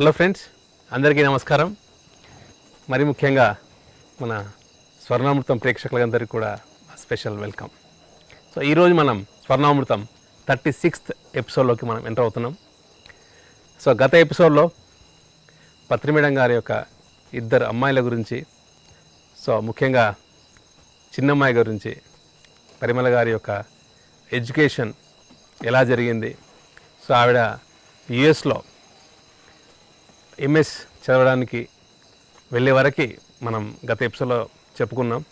Hello friends, అందరికీ నమస్కారం. మరి ముఖ్యంగా మన స్వర్ణామృతం ప్రేక్షకులందరికీ కూడా స్పెషల్ వెల్కమ్. సో ఈరోజు మనం స్వర్ణామృతం 36th ఎపిసోడ్లోకి మనం ఎంటర్ అవుతున్నాం. సో గత ఎపిసోడ్లో పత్రి మేడం గారి యొక్క ఇద్దరు అమ్మాయిల గురించి, సో ముఖ్యంగా చిన్నమ్మాయి గురించి, పరిమళ గారి యొక్క ఎడ్యుకేషన్ ఎలా జరిగింది, సో ఆవిడ యుఎస్లో ఎంఎస్ చదవడానికి వెళ్ళే వరకు మనం గత ఎపిసోడ్లో చెప్పుకున్నాం.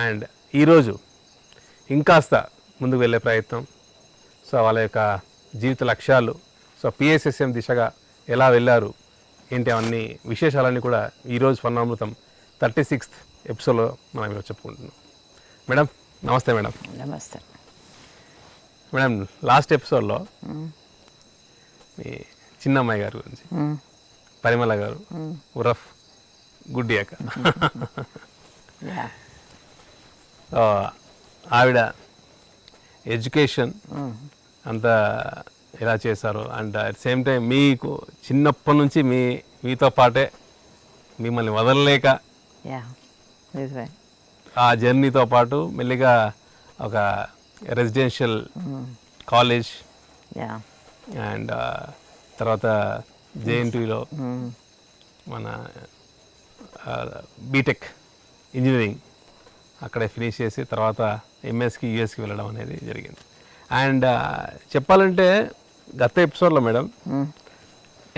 అండ్ ఈరోజు ఇంకాస్త ముందుకు వెళ్ళే ప్రయత్నం, సో వాళ్ళ యొక్క జీవిత లక్ష్యాలు, సో పిఎస్ఎస్ఎం దిశగా ఎలా వెళ్ళారు ఏంటి అవన్నీ విశేషాలన్నీ కూడా ఈరోజు స్వర్ణామృతం 36th ఎపిసోడ్లో మనం ఇలా చెప్పుకుంటున్నాం. మేడం నమస్తే. మేడం నమస్తే. మేడం లాస్ట్ ఎపిసోడ్లో మీ చిన్నమ్మాయి గారి గురించి, పరిమళ గారు ఉరఫ్ గుడ్డియాక, ఆవిడ ఎడ్యుకేషన్ అంతా ఎలా చేశారు అండ్ అట్ సేమ్ టైం మీకు చిన్నప్పటి నుంచి మీతో పాటే మిమ్మల్ని వదలలేక ఆ జర్నీతో పాటు మెల్లిగా ఒక రెసిడెన్షియల్ కాలేజ్ అండ్ తర్వాత జేఎన్టీలో మన బీటెక్ ఇంజనీరింగ్ అక్కడే ఫినిష్ చేసి తర్వాత ఎంఎస్కి యూఎస్కి వెళ్ళడం అనేది జరిగింది. అండ్ చెప్పాలంటే గత ఎపిసోడ్లో మేడం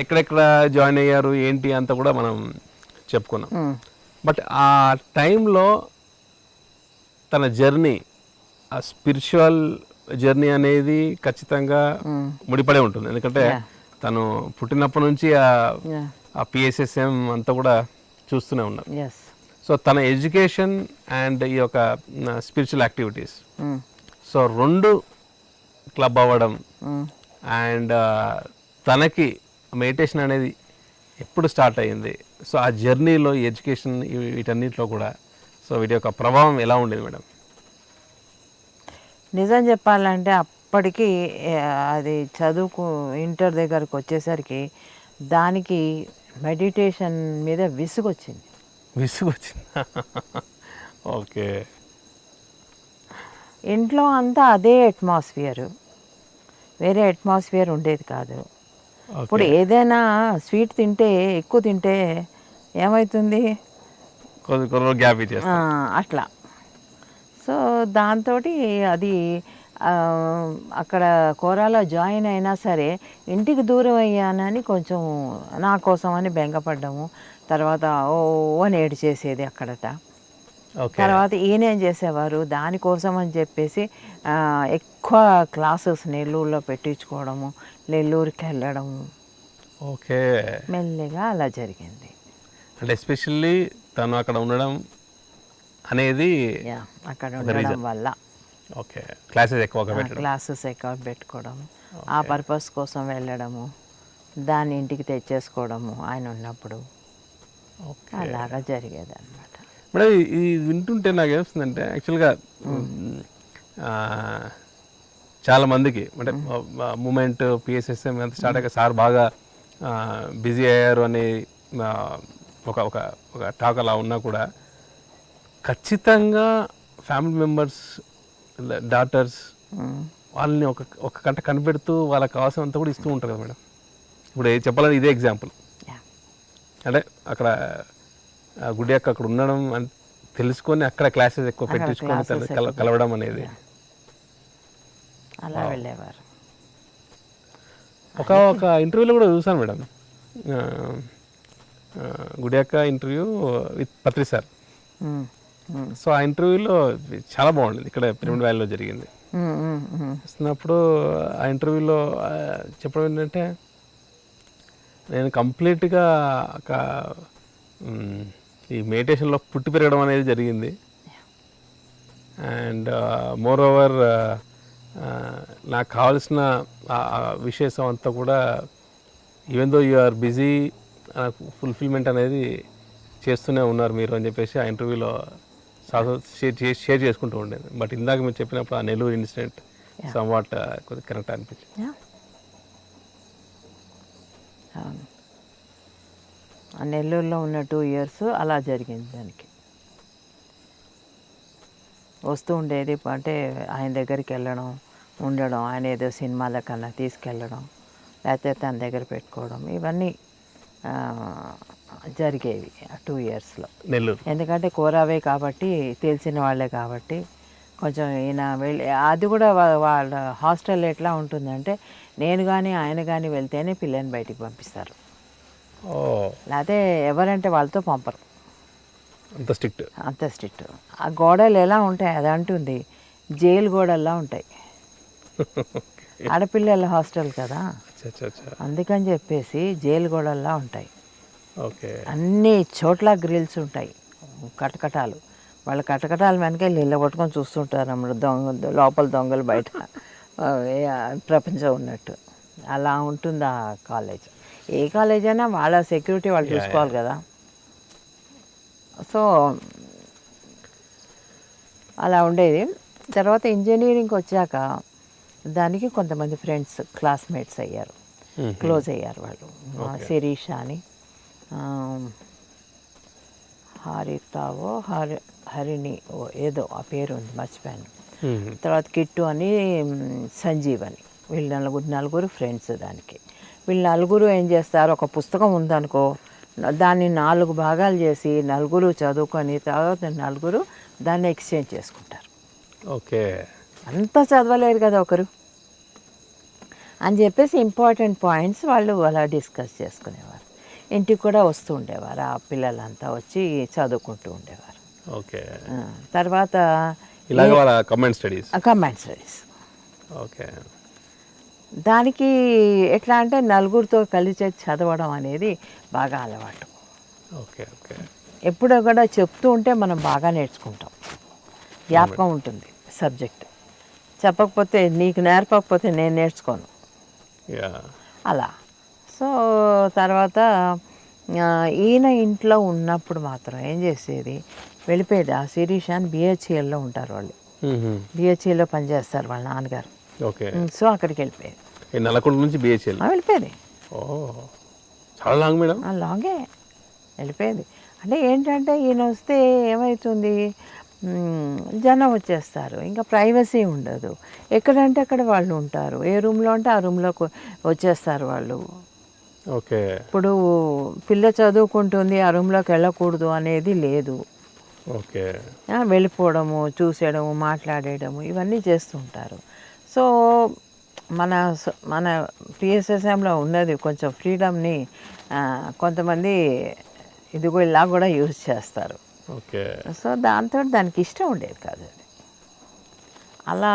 ఎక్కడెక్కడ జాయిన్ అయ్యారు ఏంటి అంతా కూడా మనం చెప్పుకున్నాం. బట్ ఆ టైంలో తన జర్నీ, ఆ స్పిరిచువల్ జర్నీ అనేది ఖచ్చితంగా ముడిపడే ఉంటుంది. ఎందుకంటే తను పుట్టినప్పటి నుంచి ఆ పిఎస్ఎస్ఎం అంతా కూడా చూస్తూనే ఉన్నారు. సో తన ఎడ్యుకేషన్ అండ్ ఈ యొక్క స్పిరిచువల్ యాక్టివిటీస్, సో రెండు క్లబ్ అవ్వడం అండ్ తనకి మెడిటేషన్ అనేది ఎప్పుడు స్టార్ట్ అయ్యింది, సో ఆ జర్నీలో ఎడ్యుకేషన్ వీటన్నిటిలో కూడా సో వీటి యొక్క ప్రభావం ఎలా ఉండేది మేడం? నిజం చెప్పాలంటే అప్పటికి అది చదువుకు ఇంటర్ దగ్గరకు వచ్చేసరికి దానికి మెడిటేషన్ మీద విసుగొచ్చింది. ఓకే. ఇంట్లో అంతా అదే అట్మాస్ఫియర్, వేరే అట్మాస్ఫియర్ ఉండేది కాదు. ఇప్పుడు ఏదైనా స్వీట్ తింటే ఎక్కువ తింటే ఏమవుతుంది, అట్లా. సో దాంతో అది అక్కడ కోరాలో జాయిన్ అయినా సరే ఇంటికి దూరం అయ్యానని కొంచెం నా కోసం అని బెంగపడ్డాము. తర్వాత అని ఏడు చేసేది అక్కడట. తర్వాత ఈయనేం చేసేవారు, దానికోసం అని చెప్పేసి ఎక్కువ క్లాసెస్ నెల్లూరులో పెట్టించుకోవడము, నెల్లూరుకి వెళ్ళడము. ఓకే. మెల్లిగా అలా జరిగింది. అంటే ఎస్పెషల్లీ తను అక్కడ ఉండడం అనేది అక్కడ ఉండడం వల్ల ఓకే క్లాసెస్ ఎక్కువ పెట్టుకోవడము, ఆ పర్పస్ కోసం వెళ్ళడము, దాన్ని ఇంటికి తెచ్చేసుకోవడము ఆయన ఉన్నప్పుడు, అలాగా జరిగేది అనమాట. మేడం ఇది వింటుంటే నాకు ఏమొస్తుందంటే యాక్చువల్గా చాలా మందికి అంటే మూమెంట్ పిఎస్ఎస్ఎం ఎంత స్టార్ట్ అయ్యాక సార్ బాగా బిజీ అయ్యారు అని ఒక ఒక ఒక టాక్ అలా ఉన్నా కూడా ఖచ్చితంగా ఫ్యామిలీ మెంబర్స్, డాటర్స్ వాళ్ళని ఒక కంట కనిపెడుతూ వాళ్ళకి కావాల్సినంత కూడా ఇస్తూ ఉంటారు కదా మేడం. ఇప్పుడు చెప్పాలంటే ఇదే ఎగ్జాంపుల్. అంటే అక్కడ గుడి అక్కడ ఉండడం అని తెలుసుకొని అక్కడ క్లాసెస్ ఎక్కువ పెట్టించుకొని కలవడం అనేది అలా వెళ్ళేవారు. ఒక ఇంటర్వ్యూలో కూడా చూసాను మేడం, గుడి అక్క interview with Patri sir. So ఆ ఇంటర్వ్యూలో చాలా బాగుండేది, ఇక్కడ పిరమిడ్ వ్యాలీలో జరిగింది. వస్తున్నప్పుడు ఆ ఇంటర్వ్యూలో చెప్పడం ఏంటంటే నేను కంప్లీట్గా ఒక ఈ మెడిటేషన్లో పుట్టి పెరగడం అనేది జరిగింది. అండ్ మోర్ ఓవర్ నాకు కావాల్సిన విషయం అంతా కూడా even though you are busy, నాకు ఫుల్ఫిల్మెంట్ అనేది చేస్తూనే ఉన్నారు మీరు అని చెప్పేసి ఆ ఇంటర్వ్యూలో షేర్ చేసుకుంటూ ఉండేది. బట్ ఇందాక మీరు చెప్పినప్పుడు ఆ నెల్లూరు ఇన్సిడెంట్ సమ్వాట్ కొద్దిగా కరెక్ట్ అనిపించింది. ఆ నెల్లూరులో ఉన్న 2 ఇయర్స్ అలా జరిగింది దానికి. వస్తూ ఉండేది అంటే ఆయన దగ్గరికి వెళ్ళడం, ఉండడం, ఆయన ఏదో సినిమాలకన్నా తీసుకెళ్ళడం, లేకపోతే తన దగ్గర పెట్టుకోవడం, ఇవన్నీ ఆ, జరిగేవి ఆ 2 ఇయర్స్లో. నెల్లూరు. ఎందుకంటే కోరావే కాబట్టి తెలిసిన వాళ్ళే కాబట్టి కొంచెం ఈయన వెళ్ళి అది కూడా వాళ్ళ హాస్టల్ ఎట్లా ఉంటుందంటే నేను కానీ ఆయన కానీ వెళ్తేనే పిల్లని బయటికి పంపిస్తారు, ఓ, లేకపోతే ఎవరంటే వాళ్ళతో పంపరు, అంత స్ట్రిక్ట్. అంత స్ట్రిక్ట్. ఆ గోడలు ఎలా ఉంటాయి అది అంటుంది, జైలు గోడల్లా ఉంటాయి. ఆడపిల్లల హాస్టల్ కదా, అందుకని చెప్పేసి జైలు గోడల్లా ఉంటాయి. ఓకే. అన్ని చోట్ల గ్రిల్స్ ఉంటాయి, కటకటాలు. వాళ్ళ కటకటాల వెనకాల ఇళ్ళ పట్టుకొని చూస్తుంటారు అన్నమాట, లోపల దొంగలు బయట ప్రపంచం ఉన్నట్టు. అలా ఉంటుంది ఆ కాలేజ్. ఏ కాలేజ్ అయినా వాళ్ళ సెక్యూరిటీ వాళ్ళు చూసుకోవాలి కదా. సో అలా ఉండేది. తర్వాత ఇంజనీరింగ్కి వచ్చాక దానికి కొంతమంది ఫ్రెండ్స్ క్లాస్మేట్స్ అయ్యారు, క్లోజ్ అయ్యారు వాళ్ళు. శిరీష అని, హారితావో హరిణి ఏదో ఆ పేరు ఉంది, మర్చిపోయాను. తర్వాత కిట్టు అని, సంజీవ్ అని, వీళ్ళు నలుగురు ఫ్రెండ్స్. దానికి వీళ్ళు నలుగురు ఏం చేస్తారు, ఒక పుస్తకం ఉందనుకో దాన్ని 4 భాగాలు చేసి నలుగురు చదువుకొని తర్వాత నలుగురు దాన్ని ఎక్స్చేంజ్ చేసుకుంటారు. ఓకే. అంతా చదవలేరు కదా ఒకరు అని చెప్పేసి ఇంపార్టెంట్ పాయింట్స్ వాళ్ళు అలా డిస్కస్ చేసుకునేవారు. ఇంటికి కూడా వస్తూ ఉండేవారు, ఆ పిల్లలంతా వచ్చి చదువుకుంటూ ఉండేవారు. ఓకే. తర్వాత కంబైన్డ్ స్టడీస్. ఓకే. దానికి ఎట్లా అంటే నలుగురితో కలిసి చదవడం అనేది బాగా అలవాటు. ఓకే. ఓకే. ఎప్పుడో కూడా చెప్తూ ఉంటే మనం బాగా నేర్చుకుంటాం, జ్ఞాపకం ఉంటుంది సబ్జెక్ట్. చెప్పకపోతే నీకు నేర్పకపోతే నేను నేర్చుకోను అలా. సో తర్వాత ఈయన ఇంట్లో ఉన్నప్పుడు మాత్రం ఏం చేసేది, వెళ్ళిపోయేది. ఆ శిరీష అని బిహెచ్ఎల్లో ఉంటారు వాళ్ళు, బిహెచ్ఎల్లో పనిచేస్తారు వాళ్ళ నాన్నగారు. ఓకే. సో అక్కడికి వెళ్ళిపోయేది. నల్లకొండ నుంచి బిహెచ్ఎల్ వెళ్ళిపోయేది. చాలా లాంగ్ మేడం. లాంగే వెళ్ళిపోయేది. అంటే ఏంటంటే ఈయన వస్తే ఏమవుతుంది, జనం వచ్చేస్తారు, ఇంకా ప్రైవసీ ఉండదు. ఎక్కడంటే అక్కడ వాళ్ళు ఉంటారు, ఏ రూమ్లో అంటే ఆ రూమ్లోకి వచ్చేస్తారు వాళ్ళు. ఓకే. ఇప్పుడు పిల్ల చదువుకుంటుంది, ఆ రూమ్లోకి వెళ్ళకూడదు అనేది లేదు. ఓకే. వెళ్ళిపోవడము, చూసేయడము, మాట్లాడేయడము ఇవన్నీ చేస్తుంటారు. సో మన పిఎస్ఎస్ఎంలో ఉన్నది కొంచెం ఫ్రీడమ్ని కొంతమంది ఇదిగో ఇలా కూడా యూజ్ చేస్తారు. ఓకే. సో దాంతో దానికి ఇష్టం ఉండేది కాదు. అలా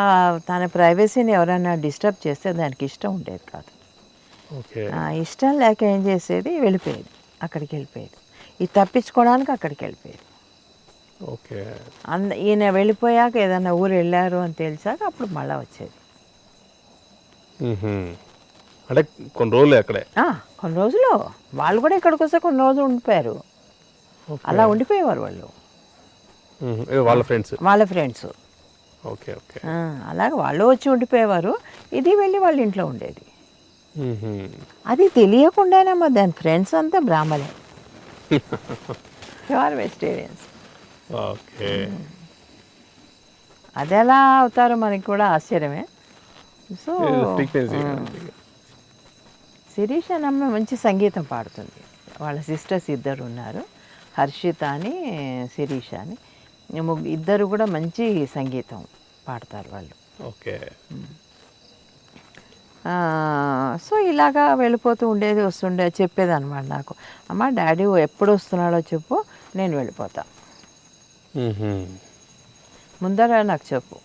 తన ప్రైవసీని ఎవరైనా డిస్టర్బ్ చేస్తే దానికి ఇష్టం ఉండేది కాదు. ఓకే. ఇష్టం లేక ఏం చేసేది, వెళ్ళిపోయేది, అక్కడికి వెళ్ళిపోయేది. ఇది తప్పించుకోవడానికి అక్కడికి వెళ్ళిపోయేది. ఓకే. ఈయన వెళ్ళిపోయాక ఏదైనా ఊరు వెళ్ళారు అని తెలిసాక అప్పుడు మళ్ళీ వచ్చేది. అంటే కొన్ని రోజులు అక్కడే, కొన్ని రోజులు వాళ్ళు కూడా ఇక్కడికి వస్తే కొన్ని రోజులు ఉండిపోయారు. అలా ఉండిపోయేవారు వాళ్ళు, వాళ్ళ ఫ్రెండ్స్. ఓకే. ఓకే. అలాగే వాళ్ళు వచ్చి ఉండిపోయేవారు, ఇది వెళ్ళి వాళ్ళ ఇంట్లో ఉండేది. అది తెలియకుండానే దాని ఫ్రెండ్స్ అంతా బ్రాహ్మలే, ప్యూర్ వెజిటేరియన్స్. ఓకే. అది ఎలా అవుతారో మనకి కూడా ఆశ్చర్యమే. సో శిరీష అమ్మ మంచి సంగీతం పాడుతుంది. వాళ్ళ సిస్టర్స్ ఇద్దరు ఉన్నారు, హర్షిత అని, శిరీష అని. ఇద్దరు కూడా మంచి సంగీతం పాడతారు వాళ్ళు. ఓకే. సో ఇలాగా వెళ్ళిపోతూ ఉండేది, వస్తుండే, చెప్పేది అనమాట నాకు, అమ్మ డాడీ ఎప్పుడు వస్తున్నాడో చెప్పు, నేను వెళ్ళిపోతా, ముందర నాకు చెప్పు.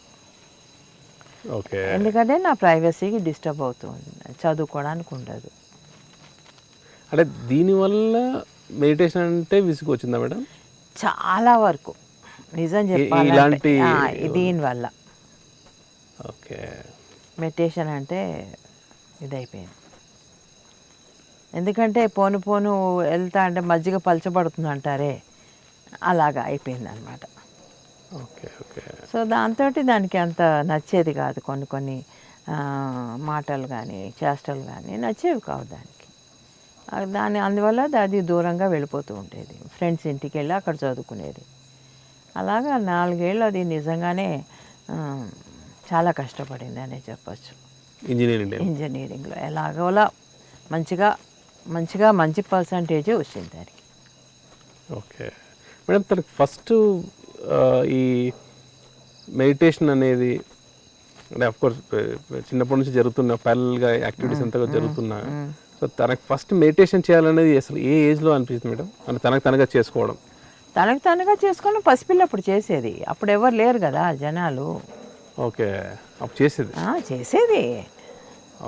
ఓకే. ఎందుకంటే నా ప్రైవసీకి డిస్టర్బ్ అవుతుంది, చదువుకోవడానికి ఉండదు. అంటే దీనివల్ల మెడిటేషన్ అంటే విసుగు వచ్చిందా మేడం? చాలా వరకు నిజం చెప్పాలంటే దీనివల్ల. ఓకే. మెడిటేషన్ అంటే ఇదైపోయింది. ఎందుకంటే పోను పోను వెళ్తా అంటే మజ్జిగ పలచబడుతుంది అంటారే, అలాగా అయిపోయింది అనమాట. ఓకే. ఓకే. సో దాంతో దానికి అంత నచ్చేది కాదు, కొన్ని మాటలు కానీ చేష్టలు కానీ నచ్చేవి కావు దానికి. అందువల్ల అది దూరంగా వెళ్ళిపోతూ ఉండేది. ఫ్రెండ్స్ ఇంటికి వెళ్ళి అక్కడ చదువుకునేది. అలాగా 4 ఏళ్ళు అది నిజంగానే ఆ, చాలా కష్టపడింది అనే చెప్పచ్చు. ఇంజనీరింగ్లో ఎలాగోలా మంచి పర్సంటేజే వచ్చింది దానికి. ఓకే మేడం, తనకి ఫస్ట్ ఈ మెడిటేషన్ అనేది అంటే అఫ్కోర్స్ చిన్నప్పటి నుంచి జరుగుతున్న ప్యారల్గా యాక్టివిటీస్ అంతా జరుగుతున్నా, సో తనకు ఫస్ట్ మెడిటేషన్ చేయాలనేది అసలు ఏ ఏజ్లో అనిపిస్తుంది మేడం? అంటే తనకు తనగా చేసుకోవడం పసిపిల్లప్పుడు చేసేది. అప్పుడు ఎవరు లేరు కదా జనాలు. ఓకే, అప్పుడు చేసేది. చేసేది,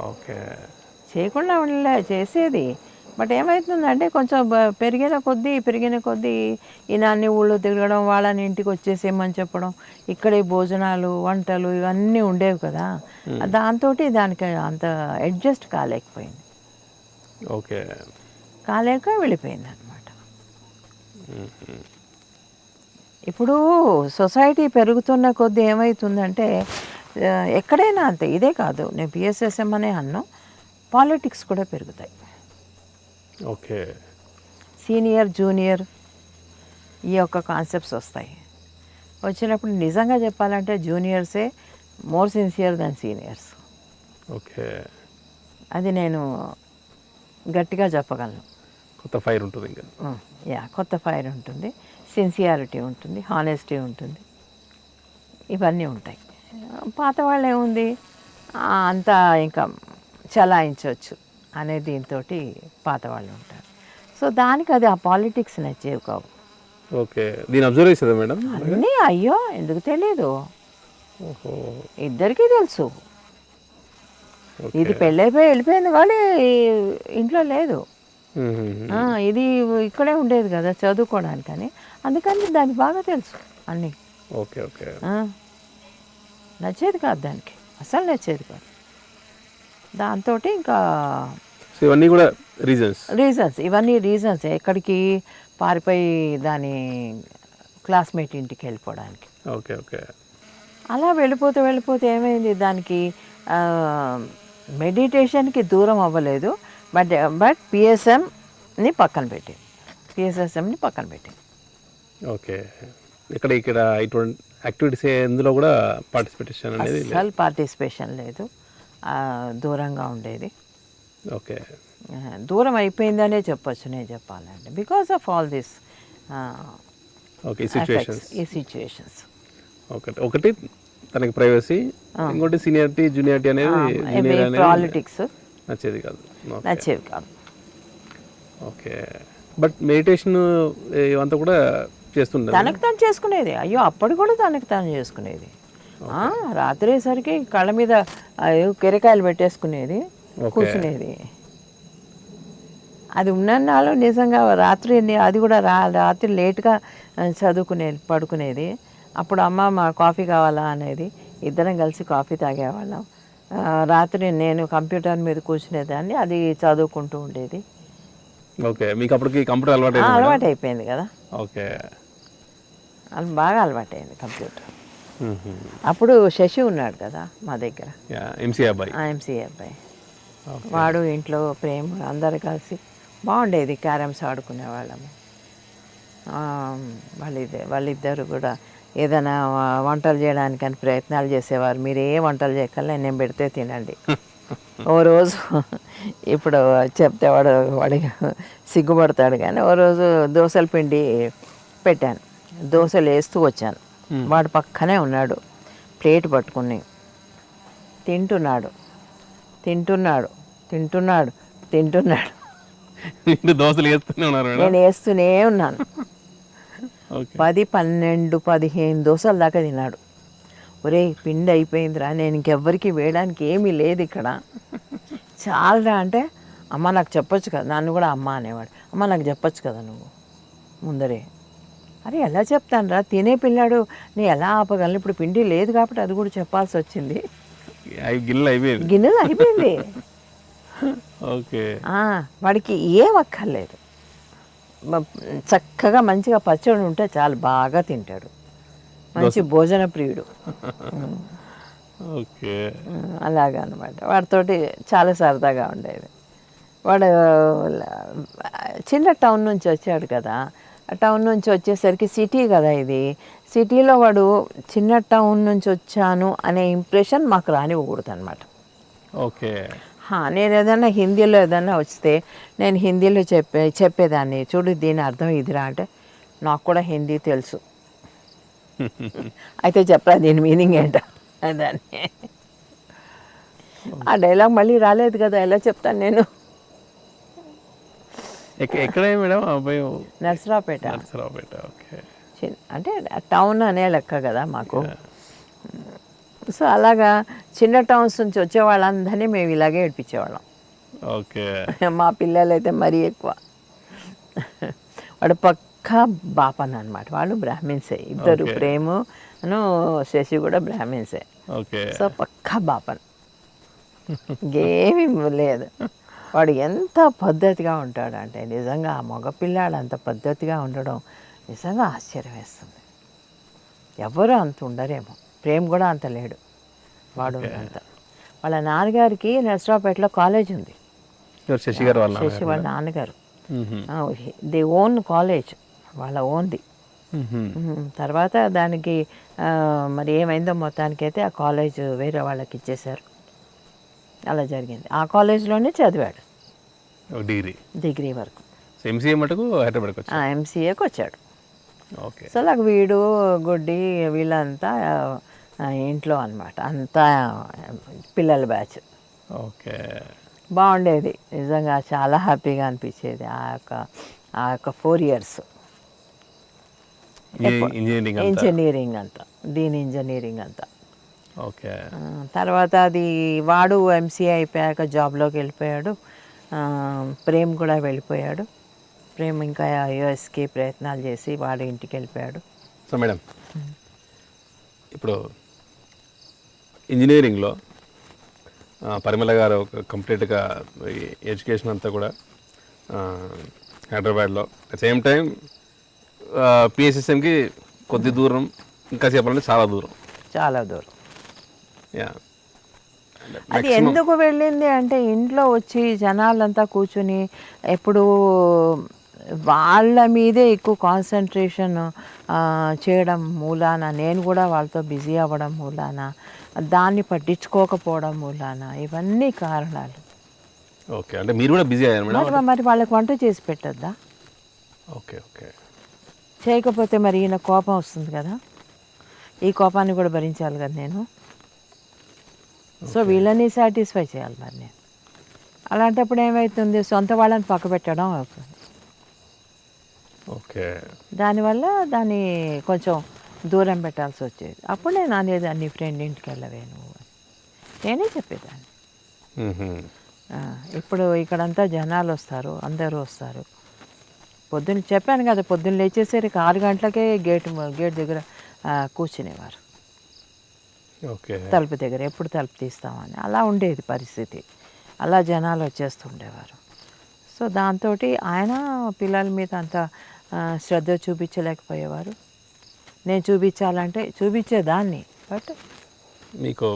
ఓకే, చేయకుండా ఉండలే, చేసేది. బట్ ఏమవుతుందంటే కొంచెం పెరిగిన కొద్దీ ఈయన అన్ని ఊళ్ళో తిరగడం, వాళ్ళని ఇంటికి వచ్చేసేయమని చెప్పడం, ఇక్కడే భోజనాలు వంటలు ఇవన్నీ ఉండేవి కదా. దాంతో దానికి అంత అడ్జస్ట్ కాలేకపోయింది. ఓకే, కాలేక వెళ్ళిపోయింది అనమాట. ఇప్పుడు సొసైటీ పెరుగుతున్న కొద్దీ ఏమవుతుందంటే ఎక్కడైనా అంతే, ఇదే కాదు, నేను పిఎస్ఎస్ఎం అనే అన్నాను, పాలిటిక్స్ కూడా పెరుగుతాయి. ఓకే, సీనియర్ జూనియర్ ఈ యొక్క కాన్సెప్ట్స్ వస్తాయి. వచ్చినప్పుడు నిజంగా చెప్పాలంటే జూనియర్సే మోర్ సిన్సియర్ దాన్ సీనియర్స్. ఓకే, అది నేను గట్టిగా చెప్పగలను. కొత్త ఫైర్ ఉంటుంది ఇంకా. కొత్త ఫైర్ ఉంటుంది, సిన్సియారిటీ ఉంటుంది, హానెస్టీ ఉంటుంది, ఇవన్నీ ఉంటాయి. పాత వాళ్ళు ఏముంది అంతా ఇంకా చలాయించవచ్చు అనే దీంతో పాత వాళ్ళు ఉంటారు. సో దానికి అది ఆ పాలిటిక్స్ నచ్చేవి కావు. ఓకే, దీని అబ్జర్వ్ చేసేదా మేడం? అన్నీ అయ్యో ఎందుకు తెలియదు, ఇద్దరికీ తెలుసు. ఇది పెళ్ళైపోయి వెళ్ళిపోయింది కానీ ఇంట్లో లేదు. ఇది ఇక్కడే ఉండేది కదా చదువుకోవడానికని, అందుకని దానికి బాగా తెలుసు అన్నీ. ఓకే, ఓకే, నచ్చేది కాదు దానికి, అసలు నచ్చేది కాదు. దాంతో ఇంకా ఇవన్నీ కూడా ఇవన్నీ రీజన్స్ ఎక్కడికి పారిపోయి దాని క్లాస్మేట్ ఇంటికి వెళ్ళిపోవడానికి. ఓకే, ఓకే, అలా వెళ్ళిపోతే ఏమైంది, దానికి మెడిటేషన్కి దూరం అవ్వలేదు. బట్ పిఎస్ఎస్ఎంని పక్కన పెట్టి. ఓకే, ఇక్కడ ఇటువంటి యాక్టివిటీస్ ఎందులో కూడా పార్టిసిపేషన్ అనేది అసలు పార్టిసిపేషన్ లేదు, దూరంగా ఉండేది. ఓకే, దూరం అయిపోయిందనే చెప్పొచ్చు నేను చెప్పాలంటే, because of all this okay ఈ సిచ్యువేషన్స్. ఒకటి తనకి ప్రైవసీ, ఇంకోటి సీనియారిటీ జూనియారిటీ అనేది పాలిటిక్స్ నచ్చేది కాదు. ఓకే, బట్ మెడిటేషన్ ఇవంతా కూడా చేస్తుండే, తనకు తను చేసుకునేది. అయ్యో అప్పుడు కూడా తనకు తాను చేసుకునేది. రాత్రేసరికి కళ్ళ మీద కెరకాయలు పెట్టేసుకునేది, కూర్చునేది. అది ఉన్నన్నాళ్ళు నిజంగా రాత్రి అది కూడా రాత్రి లేట్గా పడుకునేది. అప్పుడు అమ్మ మా కాఫీ కావాలా అనేది, ఇద్దరం కలిసి కాఫీ తాగేవాళ్ళం. రాత్రి నేను కంప్యూటర్ మీద కూర్చునేదాన్ని, అది చదువుకుంటూ ఉండేది. ఓకే, మీకు అప్పటికి కంప్యూటర్ అలవాటు అయిపోయింది కదా. ఓకే, అది బాగా అలవాటైంది కంప్యూటర్. అప్పుడు శశి ఉన్నాడు కదా మా దగ్గర, ఎంసీ అబ్బాయి. వాడు ఇంట్లో ప్రేమ అందరు కలిసి బాగుండేది. క్యారమ్స్ ఆడుకునేవాళ్ళము. వాళ్ళిద్దరు కూడా ఏదైనా వంటలు చేయడానికని ప్రయత్నాలు చేసేవారు. మీరు ఏ వంటలు చేయగల నేను పెడితే తినండి. ఓ రోజు ఇప్పుడు చెప్తే వాడి సిగ్గుపడతాడు కానీ, ఓ రోజు దోశల పిండి పెట్టాను, దోశలు వేస్తూ వచ్చాను. వాడు పక్కనే ఉన్నాడు, ప్లేట్ పట్టుకుని తింటున్నాడు. దోశలు వేస్తూనే ఉన్నారు? నేను వేస్తూనే ఉన్నాను. 10, 12, 15 దోశల దాకా తిన్నాడు. ఒరే పిండి అయిపోయిందిరా, నేను ఇంకెవ్వరికి వేయడానికి ఏమీ లేదు ఇక్కడ, చాలరా అంటే, అమ్మ నాకు చెప్పొచ్చు కదా, నన్ను కూడా అమ్మ అనేవాడు. అమ్మ నాకు చెప్పొచ్చు కదా నువ్వు ముందరే. అరే ఎలా చెప్తాను రా, తినే పిల్లాడు నేను ఎలా ఆపగలను, ఇప్పుడు పిండి లేదు కాబట్టి అది కూడా చెప్పాల్సి వచ్చింది. గిన్నెలు అయిపోయింది. వాడికి ఏం అక్కర్లేదు, చక్కగా మంచిగా పచ్చడి ఉంటే చాలు, బాగా తింటాడు, మంచి భోజన ప్రియుడు. ఓకే, అలాగా అనమాట. వాడితోటి చాలా సరదాగా ఉండేది. వాడు చిన్న టౌన్ నుంచి వచ్చాడు కదా, ఆ టౌన్ నుంచి వచ్చేసరికి సిటీ కదా ఇది, సిటీలో వాడు చిన్న టౌన్ నుంచి వచ్చాను అనే ఇంప్రెషన్ మాకు రానివ్వకూడదు అనమాట. ఓకే. నేను ఏదైనా హిందీలో ఏదైనా వస్తే నేను హిందీలో చెప్పేదాన్ని, చూడు దీని అర్థం ఇదిరా అంటే, నాకు కూడా హిందీ తెలుసు అయితే చెప్పరా దీని మీనింగ్ ఏంటో దాన్ని. ఆ డైలాగ్ మళ్ళీ రాలేదు కదా, ఎలా చెప్తాను నేను. ఎక్కడ మేడం అబ్బాయి? నర్సరావుపేట. నర్సరావుపేట. ఓకే. అంటే టౌన్ అనే లెక్క కదా మాకు. సో అలాగా చిన్న టౌన్స్ నుంచి వచ్చే వాళ్ళందరినీ మేము ఇలాగే ఏడిపించేవాళ్ళం. ఓకే. మా పిల్లలు అయితే మరీ ఎక్కువ. వాడు పక్కా బాపన్ అనమాట, వాళ్ళు బ్రాహ్మిన్సే ఇద్దరు, ప్రేమును శశి కూడా బ్రాహ్మిన్సే. ఓకే. సో పక్కా బాపన్, ఇంకేమీ లేదు. వాడు ఎంత పద్ధతిగా ఉంటాడు అంటే నిజంగా ఆ మగపిల్లాడు అంత పద్ధతిగా ఉండడం నిజంగా ఆశ్చర్యం వేస్తుంది. ఎవరు అంత ఉండరేమో, ప్రేమ్ కూడా అంత లేడు, వాడు అంత. వాళ్ళ నాన్నగారికి నర్సరావుపేటలో కాలేజ్ ఉంది. శశి గారు వాళ్ళ శశి వాళ్ళ నాన్నగారు ది ఓన్ కాలేజ్, వాళ్ళ ఓన్ది. తర్వాత దానికి మరి ఏమైందో మొత్తానికైతే ఆ కాలేజ్ వేరే వాళ్ళకి ఇచ్చేశారు. అలా జరిగింది. ఆ కాలేజ్లోనే చదివాడు డిగ్రీ వరకు. ఎంసీఏ మటుకు హైదరాబాద్కి వచ్చాడు. ఎంసీఏకి వచ్చాడు. ఓకే. సో నాకు వీడు గుడ్డి వీళ్ళంతా ఇంట్లో అనమాట, అంతా పిల్లల బ్యాచ్. ఓకే. బాగుండేది నిజంగా, చాలా హ్యాపీగా అనిపించేది ఆ యొక్క 4 years. ఇంజనీరింగ్ అంతా, దీని ఇంజనీరింగ్ అంతా. ఓకే. తర్వాత అది వాడు ఎంసీఏ అయిపోయాక జాబ్లోకి వెళ్ళిపోయాడు. ప్రేమ్ కూడా వెళ్ళిపోయాడు. ప్రేమ్ ఇంకా యుఎస్కి ప్రయత్నాలు చేసి వాడు ఇంటికి వెళ్ళిపోయాడు. సో మేడం, ఇప్పుడు ఇంజనీరింగ్లో పరిమళ గారు కంప్లీట్గా ఎడ్యుకేషన్ అంతా కూడా హైదరాబాద్లో, అట్ సేమ్ టైం పిఎస్ఎస్ఎంకి కొద్ది దూరం, ఇంకా చెప్పాలంటే చాలా దూరం. యా. అది ఎందుకు వెళ్ళింది అంటే ఇంట్లో వచ్చి జనాలంతా కూర్చుని ఎప్పుడు వాళ్ళ మీదే ఎక్కువ కాన్సన్ట్రేషన్ చేయడం మూలాన, నేను కూడా వాళ్ళతో బిజీ అవ్వడం మూలాన, దాన్ని పట్టించుకోకపోవడం మూలాన, ఇవన్నీ కారణాలు. ఓకే. అంటే మీరు కూడా బిజీ అయ్యారు మేడం? మరి వాళ్ళకి వంట చేసి పెట్టద్దా? ఓకే. ఓకే. చేయకపోతే మరి ఈయన కోపం వస్తుంది కదా, ఈ కోపాన్ని కూడా భరించాలి కదా నేను. సో వీళ్ళని సాటిస్ఫై చేయాలి మరి నేను. అలాంటప్పుడు ఏమవుతుంది, సొంత వాళ్ళని పక్క పెట్టడం అవుతుంది. ఓకే. దానివల్ల దాన్ని కొంచెం దూరం పెట్టాల్సి వచ్చేది. అప్పుడు నేను అనేది నీ ఫ్రెండ్ ఇంటికి వెళ్ళవే నువ్వు, నేనే చెప్పేదాన్ని. ఇప్పుడు ఇక్కడంతా జనాలు వస్తారు, అందరూ వస్తారు. పొద్దున్న చెప్పాను కదా, పొద్దున్న లేచేసరికి 6 గంటలకే గేట్ దగ్గర కూర్చునేవారు. ఓకే. తలుపు దగ్గర ఎప్పుడు తలుపు తీస్తామని, అలా ఉండేది పరిస్థితి. అలా జనాలు వచ్చేస్తుండేవారు. సో దాంతో ఆయన పిల్లల మీద అంత శ్రద్ధ చూపించలేకపోయేవారు. నేను చూపించాలంటే చూపించేదాన్ని, బట్ మీకు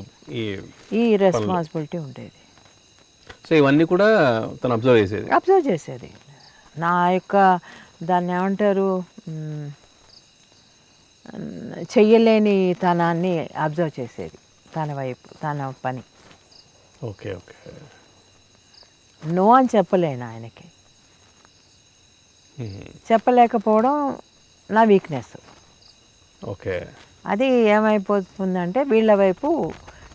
ఈ రెస్పాన్సిబిలిటీ ఉండేది. సో ఇవన్నీ కూడా తను అబ్జర్వ్ చేసేది. నా యొక్క దాన్ని ఏమంటారు, చెయ్యలేని తనాన్ని అబ్జర్వ్ చేసేది, తన వైపు, తన పని. ఓకే. ఓకే. నో అని చెప్పలేను ఆయనకి, చెప్పలేకపోవడం నా వీక్నెస్. ఓకే. అది ఏమైపోతుందంటే వీళ్ళ వైపు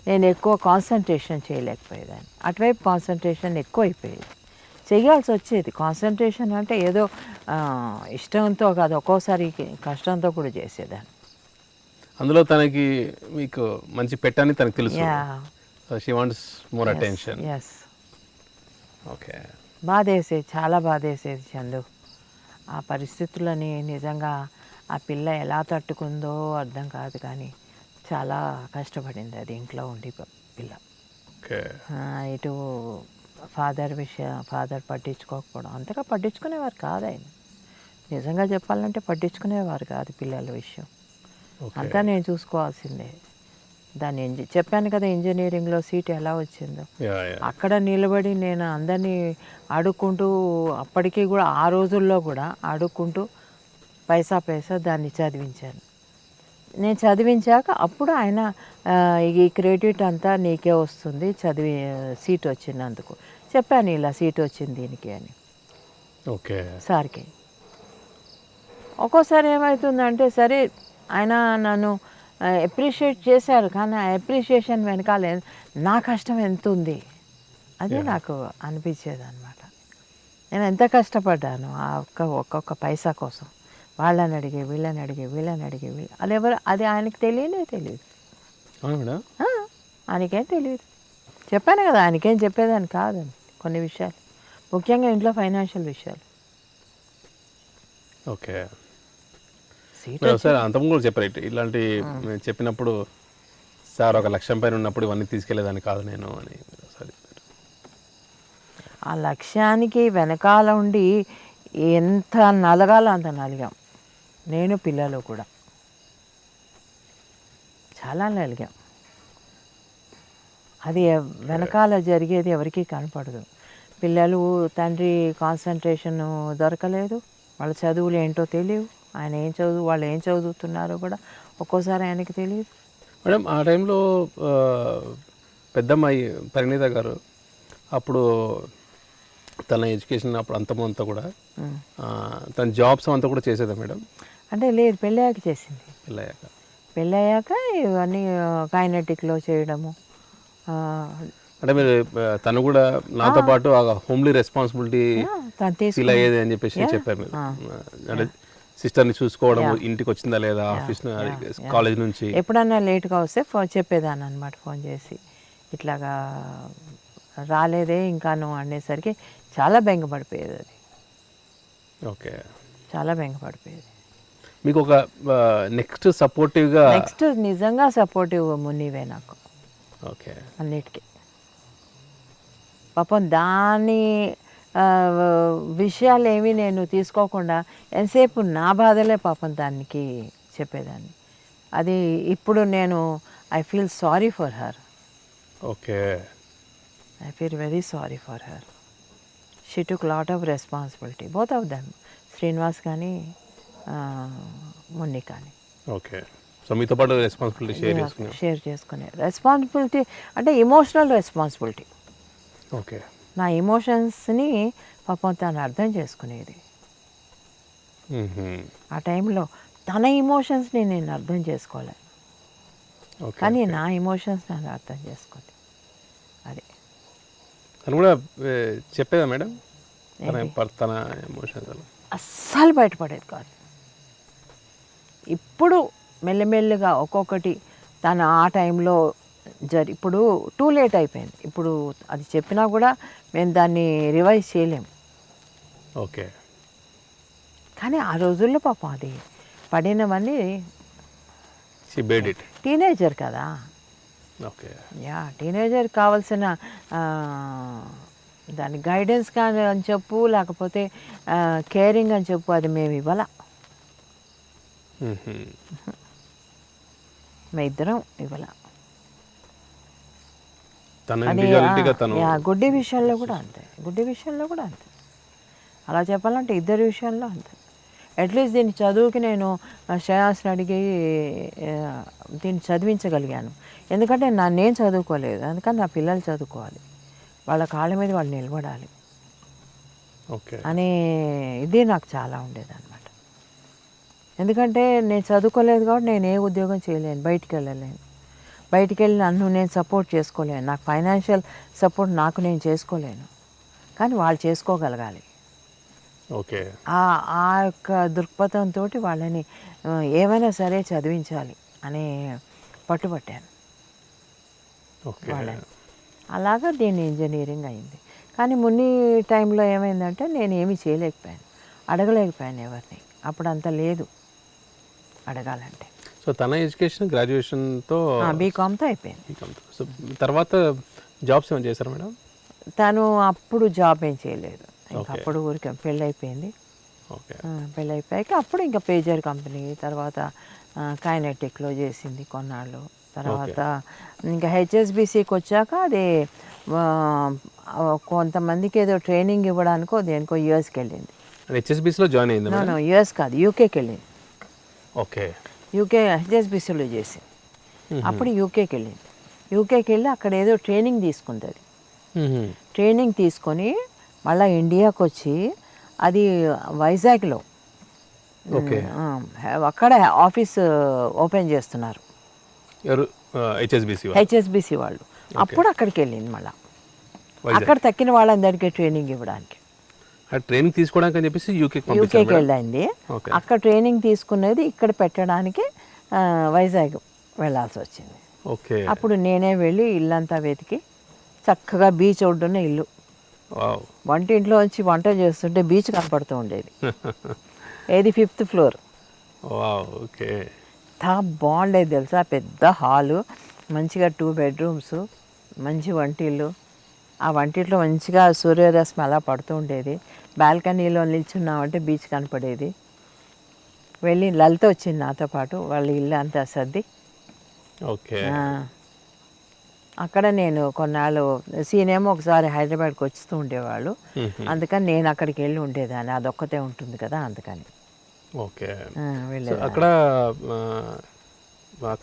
నేను ఎక్కువ కాన్సన్ట్రేషన్ చేయలేకపోయేదాన్ని, అటువైపు కాన్సన్ట్రేషన్ ఎక్కువ అయిపోయేది, చేయాల్సి వచ్చేది. కాన్సన్ట్రేషన్ అంటే ఏదో ఇష్టంతో కాదు, ఒక్కోసారి కష్టంతో కూడా చేసేదాన్ని. అందులో తనకి మీకు మంచి పెట్టని తనకు తెలుసు. So she wants more attention. Yes. Okay. బాధేసేది, చాలా బాధేసేది చందు. ఆ పరిస్థితులని నిజంగా ఆ పిల్ల ఎలా తట్టుకుందో అర్థం కాదు, కానీ చాలా కష్టపడింది అది ఇంట్లో ఉండి పిల్ల. ఓకే. ఇటు ఫాదర్ పట్టించుకోకపోవడం, అంతగా పట్టించుకునేవారు కాదు ఆయన. నిజంగా చెప్పాలంటే పట్టించుకునేవారు కాదు పిల్లల విషయం, అంతా నేను చూసుకోవాల్సిందే. దాన్ని చెప్పాను కదా ఇంజనీరింగ్లో సీట్ ఎలా వచ్చిందో. యా యా అక్కడ నిలబడి నేను అందరినీ అడుక్కుంటూ, అప్పటికీ కూడా ఆ రోజుల్లో కూడా అడుక్కుంటూ పైసా దాన్ని చదివించాను. నేను చదివించాక అప్పుడు ఆయన ఈ క్రెడిట్ అంతా నీకే వస్తుంది సీట్ వచ్చినందుకు చెప్పాను, ఇలా సీట్ వచ్చింది దీనికి అని ఓకే సార్కి. ఒక్కోసారి ఏమవుతుందంటే సరే ఆయన నన్ను అప్రిషియేట్ చేశారు, కానీ ఆ అప్రిషియేషన్ వెనకాల నా కష్టం ఎంత ఉంది అది నాకు అనిపించేది అనమాట. నేను ఎంత కష్టపడ్డాను ఆ ఒక్కొక్క పైసా కోసం. వాళ్ళని అడిగే వీళ్ళని అడిగే అది అది ఆయనకి తెలియదు. మేడం ఆయనకేం తెలియదు. చెప్పాను కదా ఆయనకేం చెప్పేదాన్ని కాదని కొన్ని విషయాలు, ముఖ్యంగా ఇంట్లో ఫైనాన్షియల్ విషయాలు. ఓకే సీట్ సార్ అంతకు కూడా చెప్పారు ఇలాంటి చెప్పినప్పుడు సార్ ఒక లక్ష్యం పైన ఉన్నప్పుడు ఇవన్నీ తీసుకెళ్లేదాన్ని కాదు నేను అని సరే. ఆ లక్ష్యానికి వెనకాల ఉండి ఎంత నలగాలో అంత నలిగాం, నేను పిల్లలు కూడా చాలా నలిగాం. అది వెనకాల జరిగేది ఎవరికీ కనపడదు. పిల్లలు తండ్రి కాన్సన్ట్రేషన్ దొరకలేదు, వాళ్ళ చదువులు ఏంటో తెలియవు, ఆయన వాళ్ళు ఏం చదువుతున్నారో కూడా ఒక్కోసారి ఆయనకి తెలియదు. మేడం ఆ టైంలో పెద్దమ్మాయి పరిణీత గారు అప్పుడు తన ఎడ్యుకేషన్ అప్పుడు అంతా కూడా తన జాబ్స్ అంతా కూడా చేసేదా మేడం? అంటే లేదు, పెళ్ళయ్యాక చేసింది. పెళ్ళయ్యాక ఇవన్నీ కైనెటిక్లో చేయడము. అంటే మీరు తను కూడా నాతో పాటు హోమ్లీ రెస్పాన్సిబిలిటీ ఫీల్ అయ్యేది అని చెప్పేసి చెప్పారు మీరు. అంటే సిస్టర్ని చూసుకోవడం, ఇంటికి వచ్చిందా లేదా ఆఫీస్ కాలేజ్ నుంచి ఎప్పుడన్నా లేట్గా వస్తే చెప్పేదాన్ని అనమాట, ఫోన్ చేసి ఇట్లాగా రాలేదే ఇంకాను అనేసరికి చాలా బెంగపడిపోయేది. అది ఓకే చాలా బెంగపడిపోయేది. మీకు ఒక నెక్స్ట్ సపోర్టివ్గా నెక్స్ట్ నిజంగా సపోర్టివ్ మునివే నాకు. ఓకే అన్నిటికీ పాపం దాని విషయాలు ఏమీ నేను తీసుకోకుండా ఎంతసేపు నా బాధలే పాపం దానికి చెప్పేదాన్ని. అది ఇప్పుడు నేను I feel sorry for her. Okay I feel very sorry for her. She took lot of responsibility, both of them, Srinivas కానీ మున్ని కానీ. ఓకే సో మీతో పాటు రెస్పాన్సిబిలిటీ షేర్ చేసుకునే రెస్పాన్సిబిలిటీ అంటే ఎమోషనల్ రెస్పాన్సిబిలిటీ. ఓకే నా ఎమోషన్స్ని పాపం తను అర్థం చేసుకునేది. ఆ టైంలో తన ఎమోషన్స్ని నేను అర్థం చేసుకోలేను, కానీ నా ఎమోషన్స్ నన్ను అర్థం చేసుకుంది. అది తను కూడా చెప్పేదా మేడం తన ఎమోషన్స్? అస్సలు బయటపడేది కాదు. ఇప్పుడు మెల్లమెల్లగా ఒక్కొక్కటి తను ఆ టైంలో ఇప్పుడు టూ లేట్ అయిపోయింది. ఇప్పుడు అది చెప్పినా కూడా మేము దాన్ని రివైజ్ చేయలేము. ఓకే కానీ ఆ రోజుల్లో పాపం అది పడినవన్నీ టీనేజర్ కదా. ఓకే టీనేజర్ కావాల్సిన దాని గైడెన్స్ కానీ అని చెప్పు, లేకపోతే కేరింగ్ అని చెప్పు, అది మేము ఇవ్వాల. మేము ఇద్దరం ఇవ్వాల. గుడ్డి విషయంలో కూడా అంతే, అలా చెప్పాలంటే ఇద్దరి విషయంలో అంతే. అట్లీస్ట్ దీని చదువుకి నేను శ్రేయాస్ని అడిగి దీన్ని చదివించగలిగాను. ఎందుకంటే నేను చదువుకోలేదు, అందుకని నా పిల్లలు చదువుకోవాలి, వాళ్ళ కాళ్ళ మీద వాళ్ళు నిలబడాలి అనే ఇది నాకు చాలా ఉండేది అనమాట. ఎందుకంటే నేను చదువుకోలేదు కాబట్టి నేను ఏ ఉద్యోగం చేయలేను, బయటికి వెళ్ళి నన్ను నేను సపోర్ట్ చేసుకోలేను, నాకు ఫైనాన్షియల్ సపోర్ట్ నేను చేసుకోలేను, కానీ వాళ్ళు చేసుకోగలగాలి. ఓకే ఆ యొక్క దృక్పథంతో వాళ్ళని ఏమైనా సరే చదివించాలి అనే పట్టుబట్టాను వాళ్ళని. అలాగా దీన్ని ఇంజనీరింగ్ అయింది. కానీ మున్ని టైంలో ఏమైందంటే నేను ఏమీ చేయలేకపోయాను, అడగలేకపోయాను ఎవరిని. అప్పుడు అంత లేదు అడగాలంటే. సో తన ఎడ్యుకేషన్ గ్రాడ్యుయేషన్తో బీకామ్తో అయిపోయింది. సో తర్వాత జాబ్స్ ఏమైనా చేశారు మేడం? తను అప్పుడు జాబ్ ఏం చేయలేదు, ఇంకా అప్పుడు ఊరికి పెళ్ళి అయిపోయింది. పెళ్ళి అయిపోయాక అప్పుడు ఇంకా పేజర్ కంపెనీ, తర్వాత కైనెటిక్లో చేసింది కొన్నాళ్ళు. తర్వాత ఇంకా హెచ్ఎస్బిసికి వచ్చాక అది ఆ, కొంతమందికి ఏదో ట్రైనింగ్ ఇవ్వడానికో దేనికో యూఎస్కి వెళ్ళింది. హెచ్ఎస్బిసిలో జాయిన్ అయింది మేడం. యూఎస్ కాదు, యూకేకి వెళ్ళింది. ఓకే. యూకే హెచ్ఎస్బిసిలో చేసింది. అప్పుడు యూకేకి వెళ్ళింది. యూకేకి వెళ్ళి అక్కడ ఏదో ట్రైనింగ్ తీసుకుంది. అది ట్రైనింగ్ తీసుకొని మళ్ళీ ఇండియాకి వచ్చి అది వైజాగ్లో ఓకే. అక్కడ ఆఫీస్ ఓపెన్ చేస్తున్నారు ఎవరు? హెచ్ఎస్బిసి హెచ్ఎస్బిసి వాళ్ళు. అప్పుడు అక్కడికి వెళ్ళింది మళ్ళీ. అక్కడ తక్కిన వాళ్ళందరికీ ట్రైనింగ్ ఇవ్వడానికి ట్రైనింగ్ తీసుకోవడానికి అని చెప్పేసి యూకేకి వెళ్ళింది. అక్కడ ట్రైనింగ్ తీసుకునేది ఇక్కడ పెట్టడానికి వైజాగ్ వెళ్ళాల్సి వచ్చింది. ఓకే. అప్పుడు నేనే వెళ్ళి ఇల్లంతా వెతికి చక్కగా బీచ్ ఒడ్డున్న ఇల్లు, వంటింట్లో వచ్చి వంట చేస్తుంటే బీచ్ కనపడుతూ ఉండేది. ఏది 5th floor. ఓకే. బాగుండేది తెలుసా, పెద్ద హాలు, మంచిగా 2 bedrooms, మంచి వంటిల్లు. ఆ వంటిట్లో మంచిగా సూర్యరశ్మి అలా పడుతూ ఉండేది. బాల్కనీలో నిల్చున్నామంటే బీచ్ కనపడేది. వెళ్ళి లలిత వచ్చింది నాతో పాటు, వాళ్ళ ఇల్లు అంతా సర్ది. ఓకే. అక్కడ నేను కొన్నాళ్ళు సీనేమో ఒకసారి హైదరాబాద్కి వస్తూ ఉండేవాళ్ళు, అందుకని నేను అక్కడికి వెళ్ళి ఉండేదాన్ని. అదొక్కతే ఉంటుంది కదా, అందుకని. ఓకే. వెళ్ళేది. అక్కడ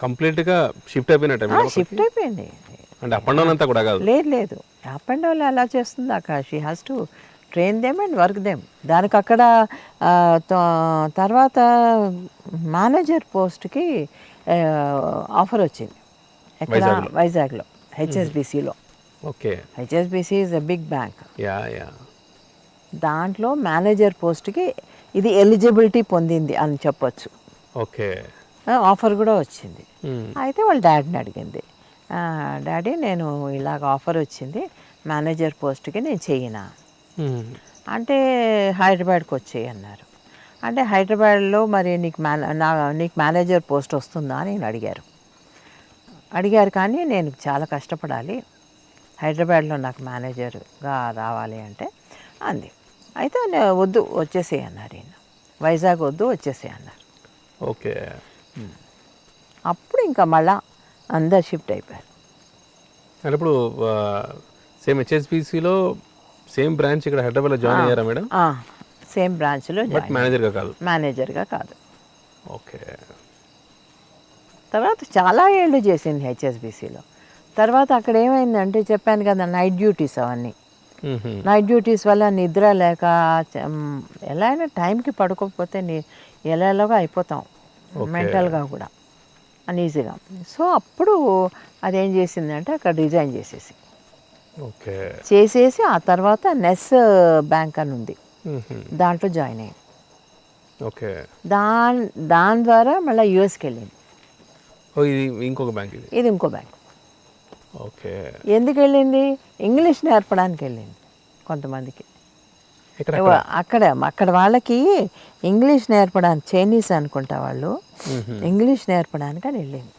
కంప్లీట్గా షిఫ్ట్ అయిపోయినట్టు. షిఫ్ట్ అయిపోయింది అంటే అప్ అండ్ డౌన్ అంతా కూడా కాదు. లేదు అప్ అండ్ డౌన్ ఎలా చేస్తుంది అక్కడ. She has to train them and work them. దానికి అక్కడ తర్వాత మేనేజర్ పోస్ట్కి ఆఫర్ వచ్చింది ఎక్కడ, వైజాగ్లో హెచ్ఎస్బిసిలో. Okay. HSBC is a big bank. Yeah. దాంట్లో మేనేజర్ పోస్ట్కి ఇది ఎలిజిబిలిటీ పొందింది అని చెప్పొచ్చు. ఓకే. ఆఫర్ కూడా వచ్చింది. అయితే వాళ్ళ డాడీని అడిగింది, డాడీ నేను ఇలాగ ఆఫర్ వచ్చింది మేనేజర్ పోస్ట్కి, నేను చెయ్యనా అంటే హైదరాబాద్కి వచ్చేయి అన్నారు. అంటే హైదరాబాద్లో మరి నీకు నీకు మేనేజర్ పోస్ట్ వస్తుందా అని నేను అడిగారు. కానీ నేను చాలా కష్టపడాలి, హైదరాబాద్లో నాకు మేనేజర్గా రావాలి అంటే అంది. అయితే వద్దు వచ్చేసేయి అన్నారు ఈయన, వైజాగ్ వద్దు వచ్చేసేయి అన్నారు. ఓకే. అప్పుడు ఇంకా మళ్ళా అందరు షిఫ్ట్ అయిపోయారు. అంటే ఇప్పుడు సేమ్ హెచ్ఎస్బిసిలో సేమ్ బ్రాంచ్ ఇక్కడ హైదరాబాద్లో జాయిన్ అయ్యారా మేడం? సేమ్ బ్రాంచ్లో, బట్ మేనేజర్గా కాదు. మేనేజర్గా కాదు. ఓకే. తర్వాత చాలా ఏళ్ళు చేసింది హెచ్ఎస్బిసిలో. తర్వాత అక్కడ ఏమైందంటే చెప్పాను కదా, నైట్ డ్యూటీస్ అవన్నీ. నైట్ డ్యూటీస్ వల్ల నిద్ర లేక ఎలా అయినా టైంకి పడుకోకపోతే ఎలాగో అయిపోతాం మెంటల్గా కూడా అన్ఈజీగా. సో అప్పుడు అదేం చేసిందంటే అక్కడ రిజైన్ చేసేసి ఆ తర్వాత నెస్ బ్యాంక్ అని ఉంది, దాంట్లో జాయిన్ అయ్యింది. ఓకే. దాని ద్వారా మళ్ళీ యూఎస్కి వెళ్ళింది. ఇది ఇంకొక బ్యాంక్. ఇది ఇంకో బ్యాంక్. ఓకే. ఎందుకు వెళ్ళింది? ఇంగ్లీష్ నేర్పడానికి వెళ్ళింది కొంతమందికి. అక్కడ వాళ్ళకి ఇంగ్లీష్ నేర్పడానికి, చైనీస్ అనుకుంటా వాళ్ళు, ఇంగ్లీష్ నేర్పడానికి అని వెళ్ళింది.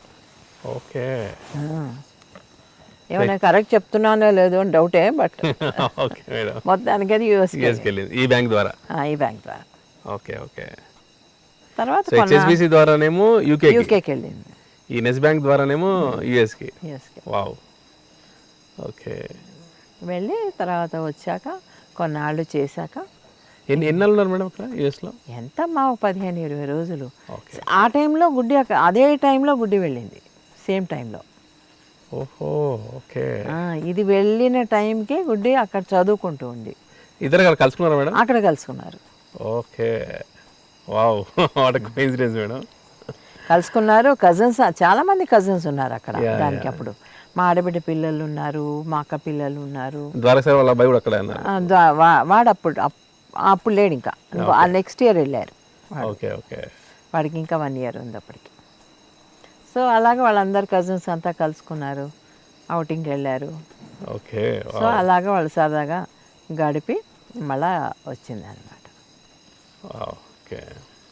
ఓకే. ఏమైనా కరెక్ట్ చెప్తున్నానో లేదో అని డౌటే, బట్ మొత్తానికి అది యూఎస్కి వెళ్ళింది ఈ బ్యాంక్ ద్వారా. ఓకే. తర్వాత హెచ్ఎస్బిసి ద్వారానేమో యూకేకి వెళ్ళింది. ఈ నెస్ బ్యాంక్ ద్వారానేమో యూఎస్కి. వావ్. ఓకే. వెళ్ళి తర్వాత వచ్చాక కొన్నాళ్ళు చేశాక. ఎన్నాళ్ళు ఉన్నారు మేడం అక్కడ యూఎస్లో? ఎంత మా 15-20 రోజులు. ఆ టైంలో గుడ్డి అదే టైంలో గుడ్డి వెళ్ళింది, సేమ్ టైంలో. ఓహో. ఓకే. ఇది వెళ్ళిన టైంకి గుడ్డి అక్కడ చదువుకుంటూ ఉంది. ఇద్దరు అక్కడ కలుసుకున్నారా మేడం? అక్కడ కలుసుకున్నారు. Okay. Wow, what a coincidence madam. కలుసుకున్నారు. కజిన్స్, చాలా మంది కజిన్స్ ఉన్నారు అక్కడ. దానికి అప్పుడు మా ఆడబిడ్డ పిల్లలు ఉన్నారు, మా అక్క పిల్లలు ఉన్నారు. వాళ్ళ అబ్బాయి కూడా అక్కడే ఉన్నారు. వాడు అప్పుడు లేడు, ఇంకా నెక్స్ట్ ఇయర్ వెళ్ళారు. ఓకే. వాడికి ఇంకా 1 year ఉంది అప్పటికి. సో అలాగే వాళ్ళందరు కజిన్స్ అంతా కలుసుకున్నారు, అవుటింగ్కి వెళ్ళారు. ఓకే. సో అలాగే వాళ్ళు సరదాగా గడిపి మళ్ళా వచ్చింది అనమాట. ఓకే.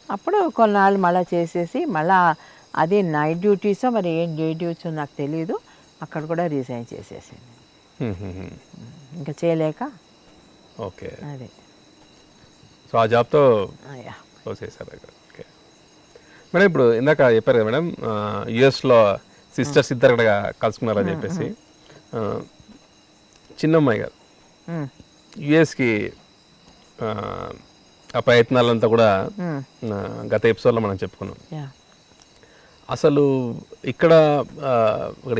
అప్పుడు కొన్నాళ్ళు మళ్ళీ చేసేసి మళ్ళా అది నైట్ డ్యూటీసో మరి ఏం డే డ్యూటీసో నాకు తెలియదు, అక్కడ కూడా రిజైన్ చేసేసింది ఇంకా చేయలేక. ఓకే. అదే. సో ఆ జాబ్తో క్లోజ్ చేశారు. Okay madam. ఇప్పుడు ఇందాక చెప్పారు కదా మేడం, యూఎస్లో సిస్టర్స్ ఇద్దరు అక్కడ కలుసుకున్నారని చెప్పేసి చిన్నమ్మాయి గారు యుఎస్కి ఆ ప్రయత్నాలంతా కూడా గత ఎపిసోడ్లో మనం చెప్పుకున్నాం. అసలు ఇక్కడ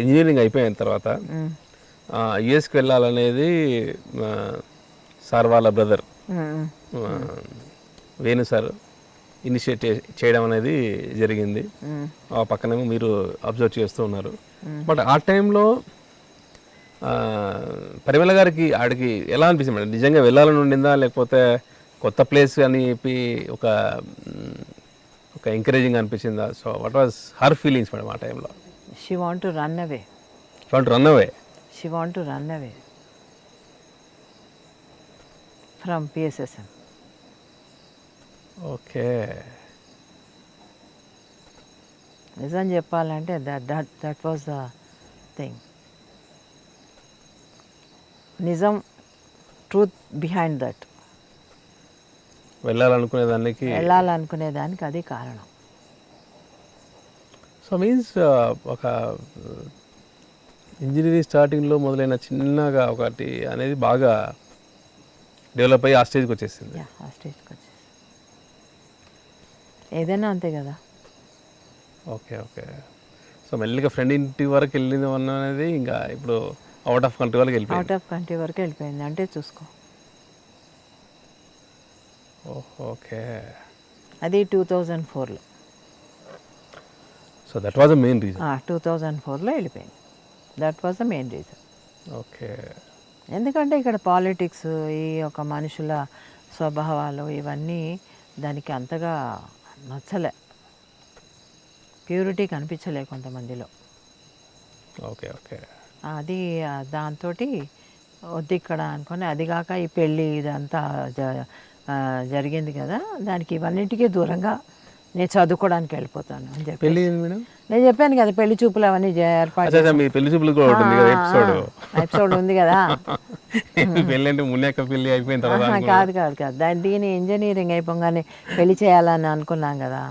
ఇంజనీరింగ్ అయిపోయిన తర్వాత యుఎస్కి వెళ్ళాలనేది సార్ వాళ్ళ బ్రదర్ వేణు సార్ ఇనిషియేట్ చేయడం అనేది జరిగింది. ఆ పక్కనేమో మీరు అబ్జర్వ్ చేస్తూ ఉన్నారు. బట్ ఆ టైంలో పరిమళ గారికి ఆడికి ఎలా అనిపిస్తుంది మేడం? నిజంగా వెళ్ళాలని ఉండిందా, లేకపోతే కొత్త ప్లేస్ అని చెప్పి ఒక ఎంకరేజింగ్ అనిపించిందా? So what was her feelings madam ఆ టైంలో? She want to run away. She want to run away from PSSM. Okay. నిజం చెప్పాలంటే దట్ వాజ్ ద థింగ్. నిజం, ట్రూత్ బిహైండ్ దట్. వెళ్ళాలనుకునే దానికి అది కారణం. సో మీన్స్ ఒక ఇంజనీరింగ్ స్టార్టింగ్లో మొదలైన చిన్నగా ఒకటి అనేది బాగా డెవలప్ అయ్యి ఆ స్టేజ్కి వచ్చేసింది. ఆ స్టేజ్కి వచ్చేసి ఏదైనా అంతే కదా. ఓకే. సో మెల్లిగా ఫ్రెండ్ ఇంటి వరకు వెళ్ళింది అనేది ఇంకా ఇప్పుడు అవుట్ ఆఫ్ కంట్రీ వరకు వెళ్ళిపోయింది అంటే చూసుకో. ఓకే. అది 2004లో. So that was the main reason. 2004లో వెళ్ళిపోయింది. That was the main reason. Okay. ఎందుకంటే ఇక్కడ పాలిటిక్స్, ఈ ఒక మనుషుల స్వభావాలు ఇవన్నీ దానికి అంతగా నచ్చలే. ప్యూరిటీ కనిపించలే కొంతమందిలో. ఓకే. అది దాంతో వద్దు ఇక్కడ అనుకొని, అదిగాక ఈ పెళ్ళి ఇదంతా జరిగింది కదా, దానికి ఇవన్నింటికీ దూరంగా నేను చదువుకోవడానికి వెళ్ళిపోతాను అని చెప్పి. నేను చెప్పాను కదా పెళ్లి చూపులు అవన్నీ ఏర్పాటు ఎపిసోడ్ ఉంది కదా. కాదు దీని ఇంజనీరింగ్ అయిపోగానే పెళ్లి చేయాలని అనుకున్నాం కదా.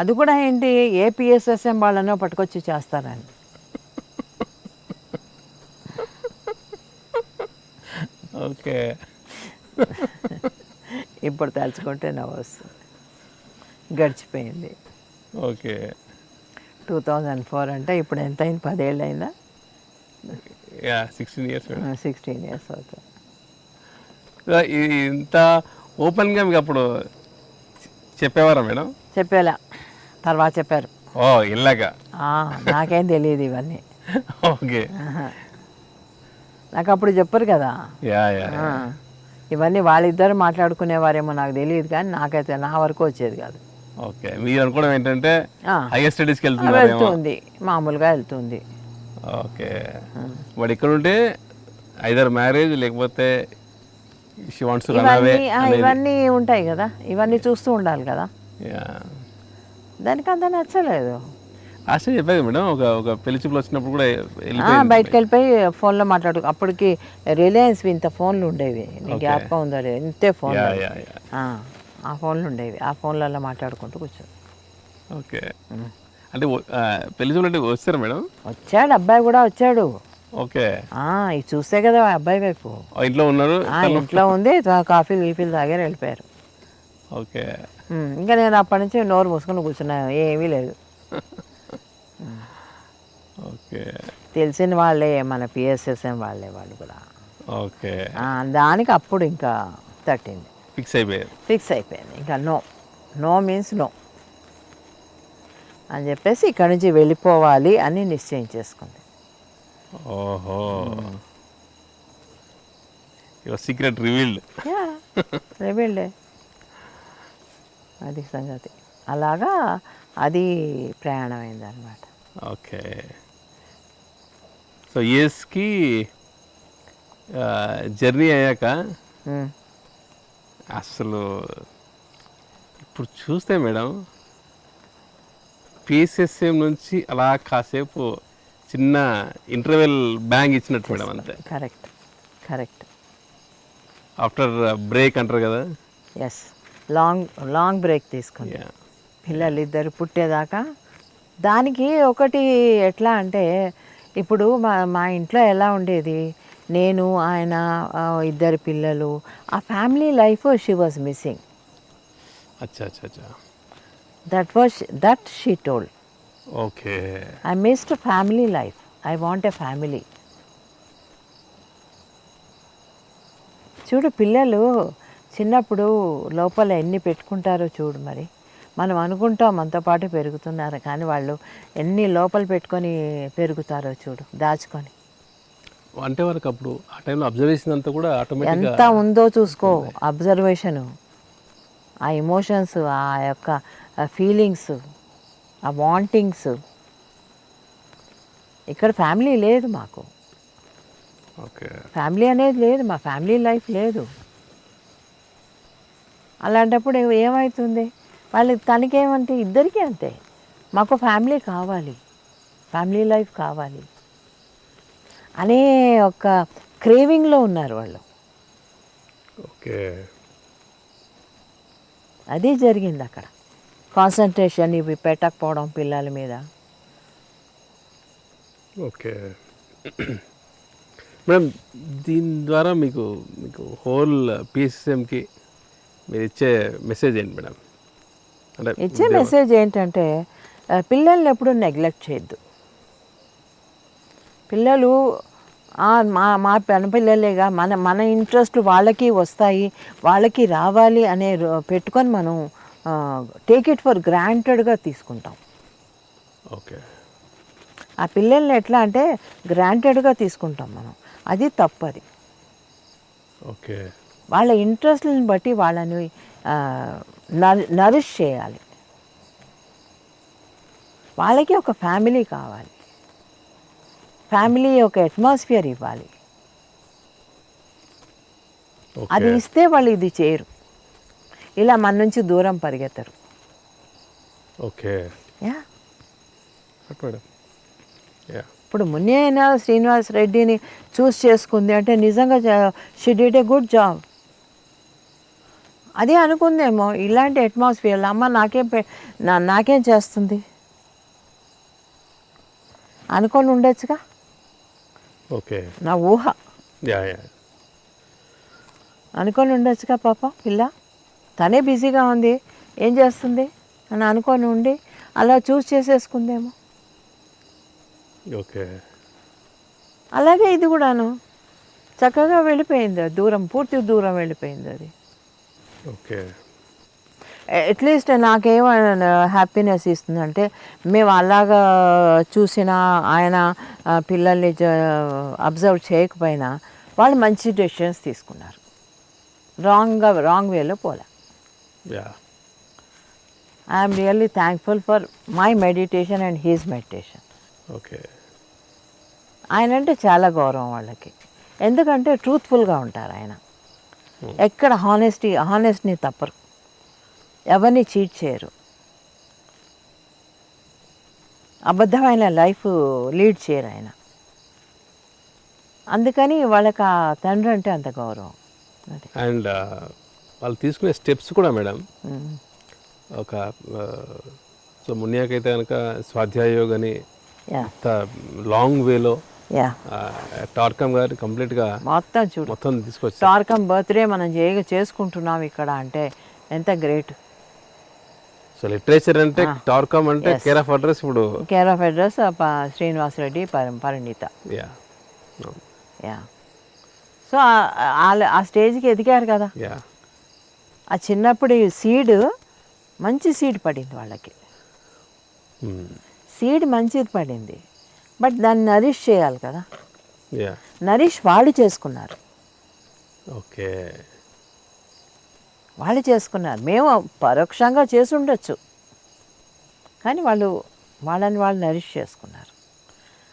అది కూడా ఏంటి, ఏపీఎస్ఎస్ఎం వాళ్ళనో పట్టుకొచ్చి చేస్తారని. ఓకే. ఇప్పుడు తలుచుకుంటే నవ్వు వస్తుంది. గడిచిపోయింది. ఓకే. 2004 అంటే ఇప్పుడు ఎంత అయింది? 10 ఏళ్ళు అయిందా? 16 ఇయర్స్ అవుతుంది. ఇంత ఓపెన్గా మీకు అప్పుడు చెప్పేవారా మేడం? చెప్పేలా తర్వాత చెప్పారు. ఇలాగా నాకేం తెలియదు ఇవన్నీ. ఓకే. నాకు అప్పుడు చెప్పరు కదా. ఇవన్నీ వాళ్ళిద్దరు మాట్లాడుకునేవారేమో నాకు తెలియదు, కానీ నాకైతే నా వరకు వచ్చేది కాదు. ఓకే. మీరు అనుకోవడం ఏంటంటే హైయర్ స్టడీస్కి వెళ్తుంది, మామూలుగా వెళ్తుంది. ఓకే. వాడు ఇక్కడ ఉంటే ఐదర్ మ్యారేజ్ లేకపోతే ఇవన్నీ ఉంటాయి కదా, ఇవన్నీ చూస్తూ ఉండాలి కదా. దానికి అంత నచ్చలేదు. లాస్ట్ చెప్పాను మేడం, ఒక పెళ్లి చూపులు వచ్చినప్పుడు కూడా బయటకు వెళ్ళిపోయి ఫోన్లో మాట్లాడు. అప్పటికి రిలయన్స్ ఇంత ఫోన్లు ఉండేవి, నీకు జ్ఞాపకం ఉందా? ఇంతే ఫోన్, ఆ ఫోన్లు ఉండేవి. ఆ ఫోన్లలో మాట్లాడుకుంటూ కూర్చోదు. ఓకే. అంటే పెళ్లి చూపులు అంటే వచ్చారు మేడం? వచ్చాడు, అబ్బాయి కూడా వచ్చాడు. ఓకే. ఇది చూస్తే కదా అబ్బాయి వైపు. ఇంట్లో ఉన్నారు, ఇంట్లో ఉంది, కాఫీలు గీఫీలు తాగారు, వెళ్ళిపోయారు. ఓకే. ఇంకా నేను అప్పటి నుంచి నోరు మూసుకొని కూర్చున్నాను, ఏమీ లేదు. ఓకే. తెలిసిన వాళ్ళే, మన పిఎస్ఎస్ఎం వాళ్ళే వాళ్ళు కూడా. ఓకే. దానికి అప్పుడు ఇంకా తట్టింది, ఫిక్స్ అయిపోయింది. ఇంకా నో మీన్స్ నో అని చెప్పేసి ఇక్కడ నుంచి వెళ్ళిపోవాలి అని నిశ్చయించేసుకుంది. ఓహో, యువర్ సీక్రెట్ రివీల్డ్. అది సంగతి. అలాగా అది ప్రయాణం అయింది అనమాట. ఓకే. సో యుఎస్కి జర్నీ అయ్యాక అసలు ఇప్పుడు చూస్తే మేడం పిఎస్ఎస్ఎం నుంచి అలా కాసేపు చిన్న ఇంటర్వెల్ బ్యాంగ్ ఇచ్చినట్టు మేడం, అంతే. కరెక్ట్. ఆఫ్టర్ బ్రేక్ అంటారు కదా. ఎస్. లాంగ్ బ్రేక్ తీసుకుంది. యా పిల్లలు ఇద్దరు పుట్టేదాకా దానికి ఒకటి ఎట్లా అంటే ఇప్పుడు మా ఇంట్లో ఎలా ఉండేది, నేను ఆయన ఇద్దరు పిల్లలు, ఆ family life she was missing. అచ్చా అచ్చా అచ్చా that she told, okay. I missed family life, I want a family. చూడు పిల్లలు చిన్నప్పుడు లోపల ఎన్ని పెట్టుకుంటారో చూడు. మరి మనం అనుకుంటాం మనతో పాటు పెరుగుతున్నారు, కానీ వాళ్ళు ఎన్ని లోపల పెట్టుకొని పెరుగుతారో చూడు, దాచుకొని. అంటే వరకు అప్పుడు ఆ టైంలో అబ్జర్వేషన్ అంతా కూడా ఆటోమేటిక్గా ఎంత ఉందో చూసుకో అబ్జర్వేషను, ఆ ఎమోషన్స్, ఆ యొక్క ఫీలింగ్స్, ఆ వాంటింగ్స్. ఇక్కడ ఫ్యామిలీ లేదు మాకు, ఓకే. ఫ్యామిలీ అనేది లేదు, మా ఫ్యామిలీ లైఫ్ లేదు. అలాంటప్పుడు ఏమవుతుంది వాళ్ళకి, తనకేమంటే ఇద్దరికీ అంతే, మాకు ఫ్యామిలీ కావాలి, ఫ్యామిలీ లైఫ్ కావాలి అనే ఒక క్రేవింగ్లో ఉన్నారు వాళ్ళు. ఓకే. అది జరిగింది అక్కడ. కాన్సన్ట్రేషన్ ఇవి పెట్టకపోవడం పిల్లల మీద. ఓకే మేడం, దీని ద్వారా మీకు హోల్ పిఎస్ఎంకి మీరు ఇచ్చే మెసేజ్ ఏంటి మేడం? అంటే ఇచ్చే మెసేజ్ ఏంటంటే పిల్లల్ని ఎప్పుడు నెగ్లెక్ట్ చేయొద్దు. పిల్లలు మా పిల్లలేగా, మన ఇంట్రెస్ట్ వాళ్ళకి వస్తాయి, వాళ్ళకి రావాలి అనే పెట్టుకొని మనం టేక్ ఇట్ ఫర్ గ్రాంటెడ్గా తీసుకుంటాం. ఓకే. ఆ పిల్లల్ని ఎట్లా అంటే గ్రాంటెడ్గా తీసుకుంటాం మనం, అది తప్పది. ఓకే. వాళ్ళ ఇంట్రెస్ట్ని బట్టి వాళ్ళని నరిష్ చేయాలి. వాళ్ళకి ఒక ఫ్యామిలీ కావాలి, ఫ్యామిలీ ఒక అట్మాస్ఫియర్ ఇవ్వాలి. అది ఇస్తే వాళ్ళు ఇది చేయరు, ఇలా మన నుంచి దూరం పరిగెత్తరు. ఓకే. Yeah, madam. యా, ఇప్పుడు మున్నే అయినా శ్రీనివాస్ రెడ్డిని చూస్ చేసుకుంది అంటే నిజంగా she did a good job. అదే అనుకుందేమో ఇలాంటి అట్మాస్ఫియర్లో అమ్మ నాకేం చేస్తుంది అనుకొని ఉండొచ్చుగా. ఓకే. నా ఊహ యా యా అనుకొని ఉండొచ్చుగా. పాప పిల్ల తనే బిజీగా ఉంది, ఏం చేస్తుంది అని అనుకొని ఉండి అలా చూస్ చేసేసుకుందేమో. ఓకే. అలాగే ఇది కూడాను చక్కగా వెళ్ళిపోయింది, దూరం, పూర్తి దూరం వెళ్ళిపోయింది అది. ఓకే. అట్లీస్ట్ నాకేమైనా హ్యాపీనెస్ ఇస్తుందంటే మేము అలాగా చూసిన ఆయన పిల్లల్ని అబ్జర్వ్ చేయకపోయినా వాళ్ళు మంచి డెసిషన్స్ తీసుకున్నారు, రాంగ్ వేలో పోలే. Yeah, I'm really thankful for my meditation and his meditation. Okay. ఆయన అంటే చాలా గౌరవం వాళ్ళకి, ఎందుకంటే ట్రూత్ఫుల్గా ఉంటారు ఆయన. ఎక్కడ హానెస్ట్ని తప్పరు, ఎవరిని చీట్ చేయరు, అబద్ధమైన లైఫ్ లీడ్ చేయరు ఆయన. అందుకని వాళ్ళకి ఆ తండ్రి అంటే అంత గౌరవం. అండ్ వాళ్ళు తీసుకునే స్టెప్స్ కూడా మేడం, ఒక సో మున్యాకైతే కనుక స్వాధ్యాయ యోగని ఇంత లాంగ్ వేలో టార్కమ్ గారు కంప్లీట్గా మొత్తం చూడు, మొత్తం తీసుకొచ్చి టార్కమ్ బర్త్డే మనం చేసుకుంటున్నాం ఇక్కడ అంటే ఎంత గ్రేట్. సో లిటరేచర్ అంటే టార్కమ్ అంటే కేర్ ఆఫ్ అడ్రస్, ఇప్పుడు care of address Srinivas Reddy Parineeta. Yeah yeah, so ఆ స్టేజ్కి ఎదిగారు కదా. యా, ఆ చిన్నప్పుడు సీడ్ మంచి సీడ్ పడింది వాళ్ళకి, సీడ్ మంచిది పడింది, బట్ దాన్ని నరిష్ చేయాలి కదా. యా, నరిష్ వాళ్ళు చేసుకున్నారు. ఓకే. వాళ్ళు చేసుకున్నారు, మేము పరోక్షంగా చేసి ఉండొచ్చు, కానీ వాళ్ళని వాళ్ళు నరిష్ చేసుకున్నారు.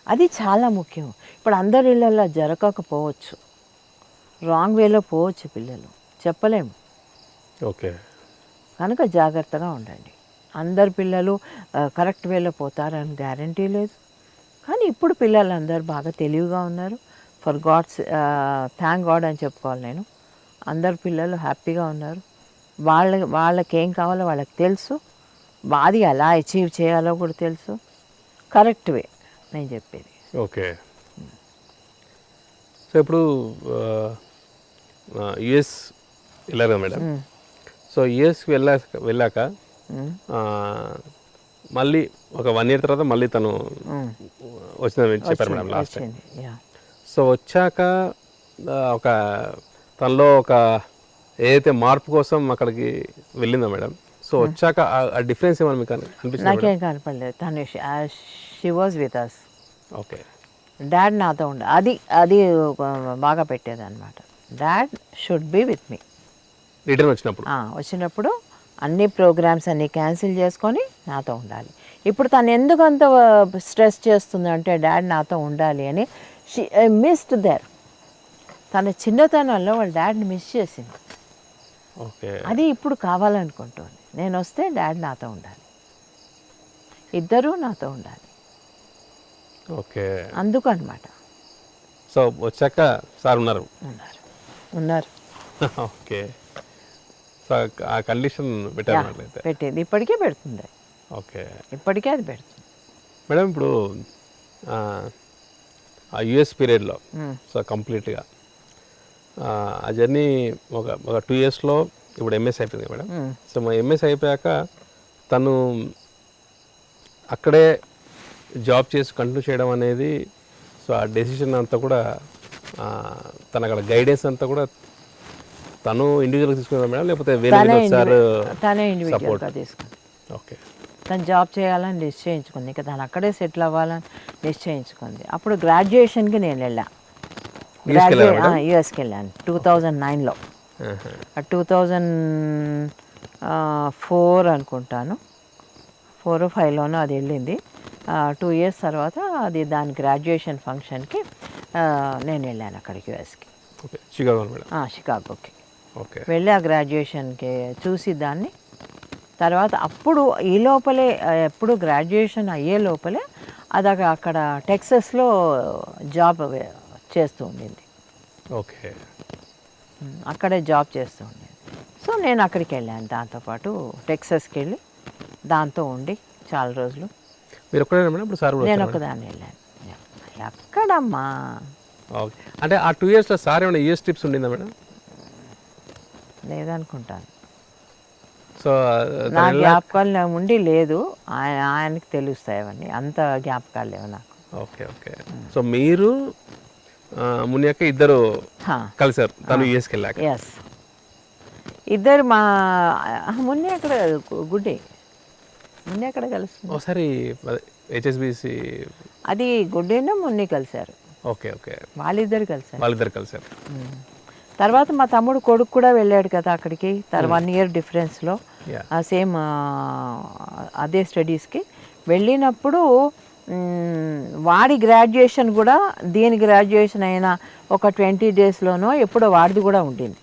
అది చాలా ముఖ్యం. ఇప్పుడు అందరి ఇళ్ళల్లో జరగకపోవచ్చు, రాంగ్ వేలో పోవచ్చు పిల్లలు, చెప్పలేము. ఓకే. కనుక జాగ్రత్తగా ఉండండి. అందరు పిల్లలు కరెక్ట్ వేలో పోతారని గ్యారంటీ లేదు, కానీ ఇప్పుడు పిల్లలు అందరూ బాగా తెలివిగా ఉన్నారు. థ్యాంక్ గాడ్ అని చెప్పుకోవాలి నేను. అందరు పిల్లలు హ్యాపీగా ఉన్నారు, వాళ్ళకి ఏం కావాలో వాళ్ళకి తెలుసు, అది ఎలా అచీవ్ చేయాలో కూడా తెలుసు. కరెక్ట్ వే నేను చెప్పేది. ఓకే. సో ఇప్పుడు యుఎస్ వెళ్ళారు కదా మేడం. సో యుఎస్కి వెళ్ళాక మళ్ళీ ఒక 1 year తర్వాత మళ్ళీ తను వచ్చిందని చెప్పారు మేడం లాస్ట్ టైం. సో వచ్చాక ఒక తనలో ఒక ఏదైతే మార్పు కోసం అక్కడికి వెళ్ళిందా మేడం, సో వచ్చాక ఆ డిఫరెన్స్ ఏమైనా మీకు అనిపించింది? నాకేం కనపడలేదు. తను she was with us. Okay. Dad నాతో అది అది బాగా పెట్టేది అనమాట. Dad should be with me. Return వచ్చినప్పుడు అన్ని ప్రోగ్రామ్స్ అన్నీ క్యాన్సిల్ చేసుకొని నాతో ఉండాలి. ఇప్పుడు తను ఎందుకు అంత స్ట్రెస్ చేస్తుంది అంటే డాడ్ నాతో ఉండాలి అని. She missed there. తన చిన్నతనంలో వాళ్ళ డాడ్ని మిస్ చేసింది. ఓకే. అది ఇప్పుడు కావాలనుకుంటుంది. నేను వస్తే డాడ్ నాతో ఉండాలి, ఇద్దరూ నాతో ఉండాలి. ఓకే. అందుకు అనమాట. సో వచ్చాక సార్ ఉన్నారు. ఓకే. సో ఆ కండిషన్ పెట్టారు. పెట్టేది ఇప్పటికే పెడుతుంది. ఓకే. ఇప్పటికే అది పెడుతుంది మేడం. ఇప్పుడు ఆ యుఎస్ పీరియడ్లో సో కంప్లీట్గా ఆ జర్నీ ఒక 2 yearsలో ఇప్పుడు ఎంఎస్ అయిపోయింది మేడం. సో మా ఎంఎస్ అయిపోయాక తను అక్కడే జాబ్ చేసి కంటిన్యూ చేయడం అనేది, సో ఆ డెసిషన్ అంతా కూడా తన అక్కడ గైడెన్స్ అంతా కూడా తను ఇండివిజువల్గా తీసుకున్నాడు మేడం, లేకపోతే తనే ఇండివిజువల్గా తీసుకుంది. ఓకే. తను జాబ్ చేయాలని నిశ్చయించుకుంది, ఇంకా తను అక్కడే సెటిల్ అవ్వాలని నిశ్చయించుకుంది. అప్పుడు గ్రాడ్యుయేషన్కి నేను వెళ్ళాను. యూఎస్కి వెళ్ళాను 2009లో. 2004 అనుకుంటాను, 4 or 5లోనో అది వెళ్ళింది. 2 years తర్వాత అది దాని గ్రాడ్యుయేషన్ ఫంక్షన్కి నేను వెళ్ళాను అక్కడికి యూఎస్కి. షికాగోకి వెళ్ళి ఆ గ్రాడ్యుయేషన్కి చూసి దాన్ని తర్వాత అప్పుడు ఈ లోపలే ఎప్పుడు గ్రాడ్యుయేషన్ అయ్యే లోపలే అది అక్కడ టెక్సస్లో జాబ్ చేస్తూ ఉండింది. ఓకే. అక్కడే జాబ్ చేస్తూ ఉండేది. సో నేను అక్కడికి వెళ్ళాను దాంతోపాటు టెక్సస్కి వెళ్ళి దాంతో ఉండి చాలా రోజులు. నేను ఒకదాన్ని వెళ్ళాను. ఎక్కడమ్మా అంటే ఆ 2 yearsలో సార్ ఏమైనా యూఎస్ ట్రిప్స్ ఉండిందా మేడం? లేదనుకుంటాను. సో నా జ్ఞాపకాలు ఉండి లేదు, ఆయనకి తెలుస్తాయి అవన్నీ, అంత జ్ఞాపకాలు లేవు నాకు. ఓకే. ఓకే. సో మీరు మునియాక ఇద్దరు కలిసారు తను యూఎస్కి వెళ్ళాక? ఎస్, ఇద్దరు. మా మున్ని అక్కడ గుడ్డే, మున్ని అక్కడ కలుస్తుంది ఒకసారి హెచ్ఎస్బిసి. అది గుడ్డేనా మున్ని కలిశారు. ఓకే. ఓకే. వాళ్ళిద్దరు కలిసారు. తర్వాత మా తమ్ముడు కొడుకు కూడా వెళ్ళాడు కదా అక్కడికి 1 year డిఫరెన్స్లో, సేమ్ అదే స్టడీస్కి వెళ్ళినప్పుడు వాడి గ్రాడ్యుయేషన్ కూడా దీని గ్రాడ్యుయేషన్ అయిన ఒక 20 daysలోనో ఎప్పుడో వాడిది కూడా ఉండింది.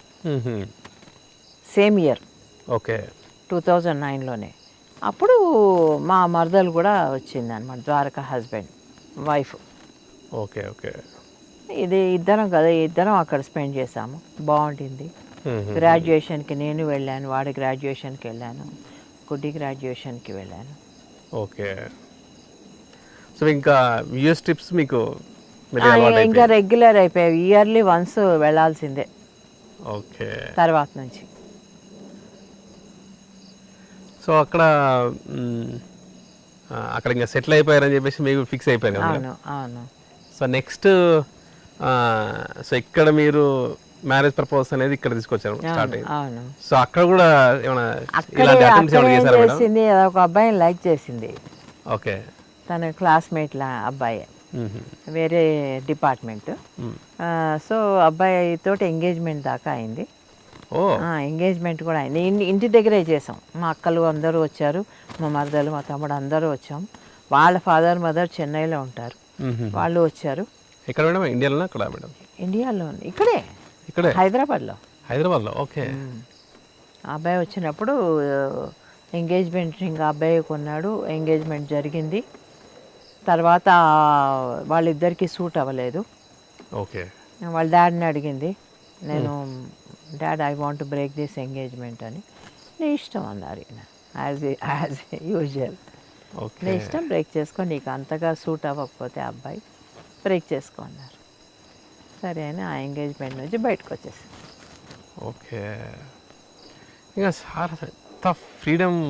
Same year. ఓకే. 2009లోనే. అప్పుడు మా మరదలు కూడా వచ్చింది అనమాట, Dwaraka husband wife. Okay. Okay. ఇది ఇద్దరం అక్కడ స్పెండ్ చేసాము, బాగుంటుంది. గ్రాడ్యుయేషన్కి నేను వెళ్ళాను, వాడి గ్రాడ్యుయేషన్కి వెళ్ళాను, గుడ్డి గ్రాడ్యుయేషన్కి వెళ్ళాను. ఓకే. సో ఇంకా యూఎస్ ట్రిప్స్ మీకు ఇంకా రెగ్యులర్ అయిపోయాయి, ఇయర్లీ వన్స్ వెళ్ళాల్సిందే. ఓకే. తర్వాత నుంచి సో అక్కడ ఇంకా సెటిల్ అయిపోయారని చెప్పేసి మీకు ఫిక్స్ అయిపోయారు కదా? అవును. సో నెక్స్ట్ సో ఇక్కడ మీరు మ్యారేజ్ ప్రపోజ్ అనేది ఇక్కడ తీసుకొచ్చారు, స్టార్ట్ అయింది. అవును. సో అక్కడ కూడా ఏమైనా చేసింది, ఒక అబ్బాయిని లైక్ చేసింది. ఓకే. తన క్లాస్మేట్ అబ్బాయి, వేరే డిపార్ట్మెంట్. సో అబ్బాయి తోటి ఎంగేజ్మెంట్ దాకా అయింది. ఎంగేజ్మెంట్ కూడా అయింది, ఇంటి దగ్గరే చేసాం. మా అక్కలు అందరూ వచ్చారు, మా మరదలు మా తమ్ముడు అందరూ వచ్చాం. వాళ్ళ ఫాదర్ మదర్ చెన్నైలో ఉంటారు, వాళ్ళు వచ్చారు. ఎక్కడ మేడం? ఇండియాలో? అక్కడ మేడం? ఇండియాలో, ఇక్కడే హైదరాబాద్లో. ఓకే. అబ్బాయి వచ్చినప్పుడు ఎంగేజ్మెంట్ రింగ్ అబ్బాయి కొన్నాడు, ఎంగేజ్మెంట్ జరిగింది. తర్వాత వాళ్ళిద్దరికీ సూట్ అవ్వలేదు. ఓకే. వాళ్ళ డాడీని అడిగింది, నేను dad I want break this engagement అని. నీ ఇష్టం అన్నారు ఈయన, యాజ్ యూజువల్. ఓకే నీ ఇష్టం, బ్రేక్ చేసుకో, నీకు అంతగా సూట్ అవ్వకపోతే ఆ అబ్బాయి బ్రేక్ చేసుకో అన్నారు. సరే అని ఆ ఎంగేజ్మెంట్ నుంచి బయటకు వచ్చేసి. ఓకే. ఇంకా సార్ ఎంత ఫ్రీడమ్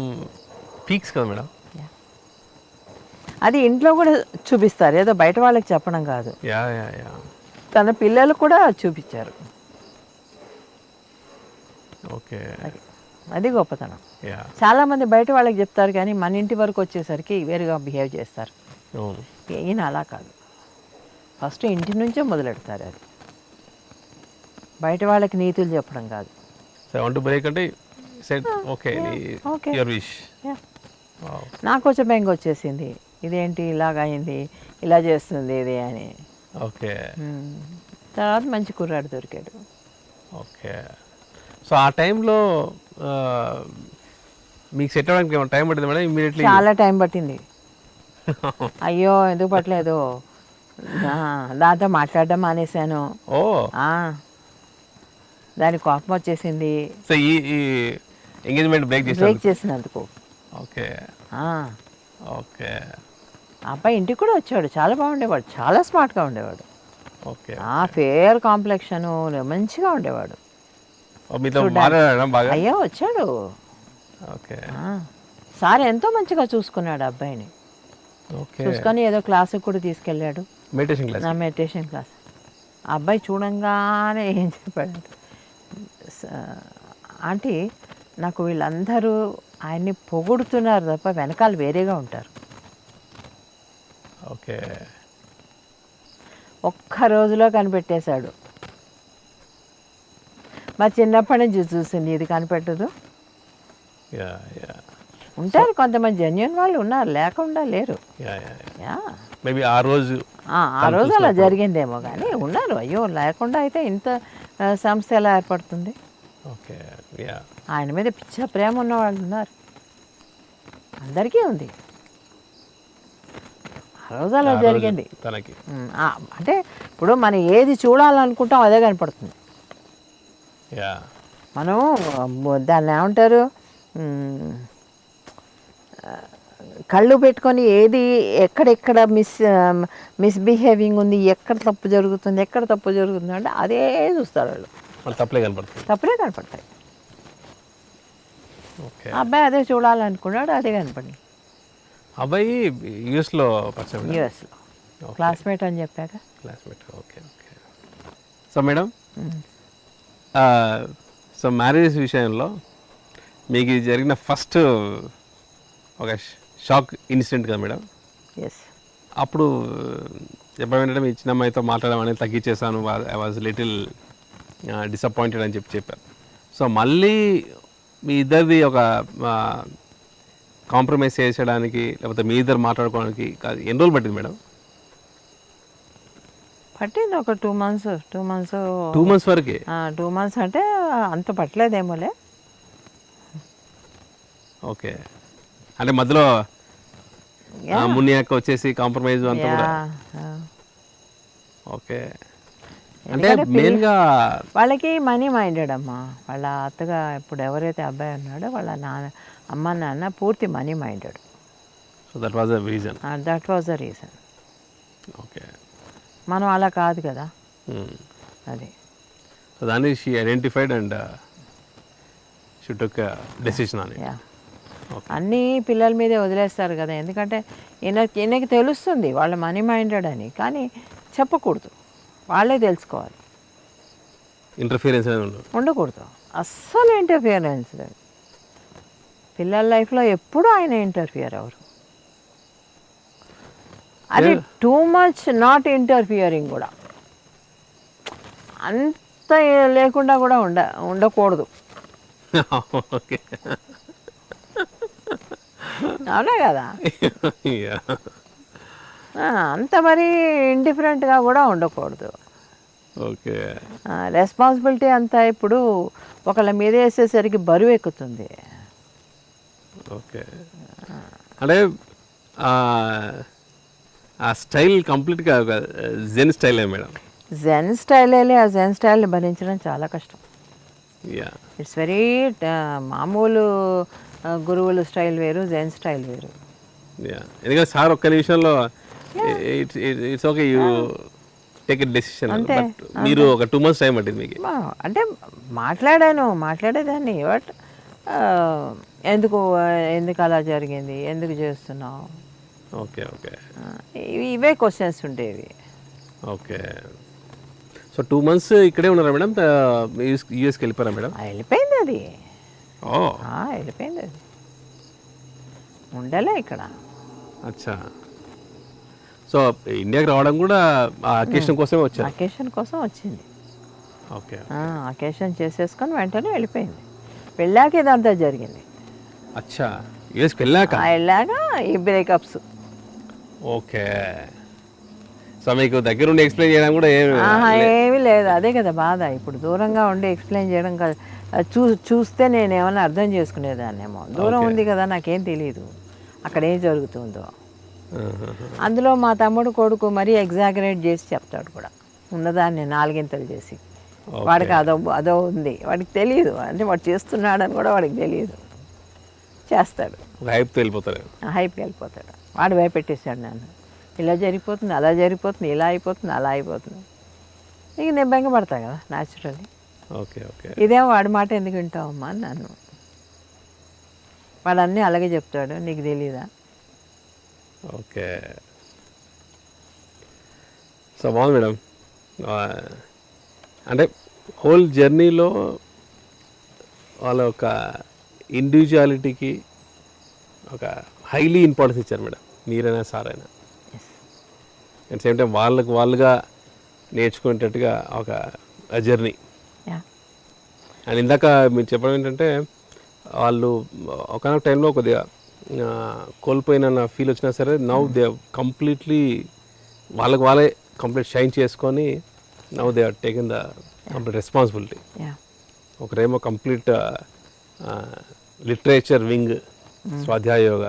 పీక్స్ కదా మేడం. అది ఇంట్లో కూడా చూపిస్తారు, ఏదో బయట వాళ్ళకి చెప్పడం కాదు, యా యా యా. తన పిల్లలు కూడా చూపించారు. ఓకే. అది గొప్పతనం. యా. చాలామంది బయట వాళ్ళకి చెప్తారు కానీ మన ఇంటి వరకు వచ్చేసరికి వేరుగా బిహేవ్ చేస్తారు. అవును. ఈయన అలా కాదు, ఫస్ట్ ఇంటి నుంచే మొదలెడతారు. అది బయట వాళ్ళకి నీతులు చెప్పడం కాదు. So I want to break అంటే set okay okay. Your wish. నాకు కొంచెం బెంగ వచ్చేసింది, ఇదేంటి ఇలాగ అయింది, ఇలా చేస్తుంది ఇది అని. ఓకే. తర్వాత మంచి కుర్రాడు దొరికాడు. ఓకే. సో ఆ టైంలో మీకు సెట్ అవ్వడానికి ఏమైనా టైం పట్టింది మేడం? ఇమ్మీడియట్లీ చాలా టైం పట్టింది. అయ్యో ఎందుకు పట్టలేదు, దాంతో మాట్లాడడం మానేశాను. ఓ, దానికి కోపం వచ్చేసింది. సో ఈ ఎంగేజ్మెంట్ బ్రేక్ చేసినందుకు. Okay okay. ఆ అబ్బాయి ఇంటికి కూడా వచ్చాడు, చాలా బాగుండేవాడు, చాలా స్మార్ట్గా ఉండేవాడు. ఓకే. ఫేర్ కాంప్లెక్షను, మంచిగా ఉండేవాడు. మీతో మాట్లాడడం బాగా? అయ్యో వచ్చాడు. ఓకే. సార్ ఎంతో మంచిగా చూసుకున్నాడు అబ్బాయిని. ఓకే. చూసుకొని ఏదో క్లాసుకి కూడా తీసుకెళ్ళాడు, మెడిటేషన్ క్లాస్. Meditation class. ఆ అబ్బాయి చూడంగానే ఏం చెప్పాడు, ఆంటీ నాకు వీళ్ళందరూ ఆయన్ని పొగుడుతున్నారు తప్ప వెనకాల వేరేగా ఉంటారు. ఓకే. ఒక్క రోజులో కనిపెట్టేశాడు. మరి చిన్నప్పటి నుంచి చూసింది, ఇది కనిపెట్టదు. ఉంటారు కొంతమంది జెన్యున్ వాళ్ళు, ఉన్నారు, లేకుండా లేరు. మేబీ ఆ రోజు అలా జరిగిందేమో కానీ ఉన్నారు. అయ్యో లేకుండా అయితే ఇంత సంస్థ ఎలా ఏర్పడుతుంది? ఓకే. ఆయన మీద పిచ్చ ప్రేమ ఉన్న వాళ్ళు ఉన్నారు, అందరికీ ఉంది. ఆ రోజు అలా జరిగింది తనకి. అంటే ఇప్పుడు మనం ఏది చూడాలనుకుంటాం అదే కనపడుతుంది. మనం దాన్ని ఏమంటారు, కళ్ళు పెట్టుకొని ఏది ఎక్కడెక్కడ మిస్బిహేవింగ్ ఉంది, ఎక్కడ తప్పు జరుగుతుంది అంటే అదే చూస్తారు వాళ్ళు. తప్పులే కనపడతాయి. అబ్బాయి అదే చూడాలనుకున్నాడు, అదే కనపడింది. అబ్బాయి యూఎస్లో క్లాస్మేట్ అని చెప్పాక. Classmate. Okay okay. So madam, so marriage విషయంలో మీకు జరిగిన ఫస్ట్ ఒక షాక్ ఇన్సిడెంట్ కదా మేడం? ఎస్. అప్పుడు చెప్పాలంటే మీ చిన్న అమ్మాయితో మాట్లాడడం అనేది తగ్గించేసాను, ఐ వాజ్ లిటిల్ డిసప్పాయింటెడ్ అని చెప్పారు. సో మళ్ళీ మీ ఇద్దరిది ఒక కాంప్రమైజ్ చేసేయడానికి లేకపోతే మీ ఇద్దరు మాట్లాడుకోవడానికి ఎన్ని రోజులు పట్టింది మేడం? పట్టింది ఒక 2 months. 2 months వరకే? 2 months అంటే అంత పట్టలేదేమోలే. ఓకే. అంటే మధ్యలో మునియాక వచ్చేసి కాంప్రమైజ్ అంతా కూడా. ఓకే. అంటే మెయిన్గా వాళ్ళకి మనీ మైండెడ్ అమ్మా. వాళ్ళ అత్తగా ఇప్పుడు ఎవరైతే అబ్బాయి ఉన్నాడో వాళ్ళ అమ్మ నాన్న పూర్తి money minded. So that was the reason. Okay. మనం అలా కాదు కదా. అది. సో దాన్ని she identified and she took decision on it. అన్నీ పిల్లల మీదే వదిలేస్తారు కదా, ఎందుకంటే ఈయనకి తెలుస్తుంది వాళ్ళ మనీ మైండెడ్ అని, కానీ చెప్పకూడదు, వాళ్ళే తెలుసుకోవాలి. ఇంటర్ఫియరెన్స్ ఉండకూడదు, అస్సలు ఇంటర్ఫియరెన్స్ లేదు. పిల్లల లైఫ్లో ఎప్పుడూ ఆయన ఇంటర్ఫియర్ అవ్వరు. అది టూ మచ్ నాట్ ఇంటర్ఫియరింగ్ కూడా, అంత లేకుండా కూడా ఉండకూడదు. ఓకే. అవునా కదా. అంత మరీ ఇండిఫరెంట్గా కూడా ఉండకూడదు. ఓకే. రెస్పాన్సిబిలిటీ అంతా ఇప్పుడు ఒకళ్ళ మీద వేసేసరికి బరువు ఎక్కుతుంది. ఓకే. అంటే ఆ స్టైల్ కంప్లీట్గా జెన్ స్టైలే మేడం? జెన్ స్టైలే. ఆ జెన్ స్టైల్ని భరించడం చాలా కష్టం. యా ఇట్స్ వెరీ మామూలు గురువుల స్టైల్ వేరు, జైన్ స్టైల్ వేరు. యా ఎందుకంటే సార్ ఒక్క నిమిషంలో it's okay you take a decision, but మీరు ఒక 2 months టైం పట్టింది మీకు. అంటే మాట్లాడేదాన్ని, బట్ ఎందుకు అలా జరిగింది, ఎందుకు చేస్తున్నావు, ఓకే ఓకే ఇవే క్వశ్చన్స్ ఉండేవి. ఓకే. సో 2 months ఇక్కడే ఉన్నారా మేడం? యూఎస్కి వెళ్ళిపోయారా మేడం? వెళ్ళిపోయింది అది, ఓ వెళ్ళిపోయింది అది, ఉండలే ఇక్కడ. అచ్చా. సో ఇండియాకి రావడం కూడా ఆ అకేషన్ కోసమే వచ్చారు? అకేషన్ కోసం వచ్చింది. ఓకే. అకేషన్ చేసేసుకొని వెంటనే వెళ్ళిపోయింది. వెళ్ళాక ఇదంతా జరిగింది. అచ్చా, యూఎస్కి వెళ్ళాక ఈ బ్రేకప్స్. ఓకే. సో మీకు దగ్గరుండి ఎక్స్ప్లెయిన్ చేయడం కూడా ఏమీ లేదు. అదే కదా బాధ. ఇప్పుడు దూరంగా ఉండి ఎక్స్ప్లెయిన్ చేయడం కదా, చూస్తే నేను ఏమైనా అర్థం చేసుకునేదాన్నేమో. దూరం ఉంది కదా, నాకేం తెలియదు అక్కడ ఏం జరుగుతుందో. అందులో మా తమ్ముడు కొడుకు మరీ ఎగ్జాగరేట్ చేసి చెప్తాడు కూడా, ఉన్నదాన్ని 4 చేసి. వాడికి అదో ఉంది, వాడికి తెలియదు. అంటే వాడు చేస్తున్నాడని కూడా వాడికి తెలియదు, చేస్తాడు. హైప్కి వెళ్ళిపోతాడు. వాడు భయపెట్టేశాడు నన్ను. ఇలా జరిగిపోతుంది, అలా జరిగిపోతుంది, ఇలా అయిపోతుంది, అలా అయిపోతుంది. ఇక నేను బెంగపడతా కదా న్యాచురల్లీ. Okay okay. ఇదేమో వాడి మాట ఎందుకు వింటావమ్మా అని నన్ను. వాడు అన్నీ అలాగే చెప్తాడు, నీకు తెలీదా. ఓకే. సో బాగుంది మేడం. అంటే హోల్ జర్నీలో వాళ్ళ ఒక ఇండివిజువాలిటీకి ఒక హైలీ ఇంపార్టెన్స్ ఇచ్చారు మేడం, మీరైనా సార్ అయినా. అట్ సేమ్ టైం వాళ్ళుగా నేర్చుకునేటట్టుగా ఒక జర్నీ. అండ్ ఇందాక మీరు చెప్పడం ఏంటంటే వాళ్ళు ఒకనొక టైంలో కొద్దిగా కోల్పోయిన ఫీల్ వచ్చినా సరే, నౌ దే కంప్లీట్లీ వాళ్ళే కంప్లీట్ షైన్ చేసుకొని now they are taken the complete responsibility. ఒకరేమో కంప్లీట్ లిటరేచర్ వింగ్, స్వాధ్యాయ యోగ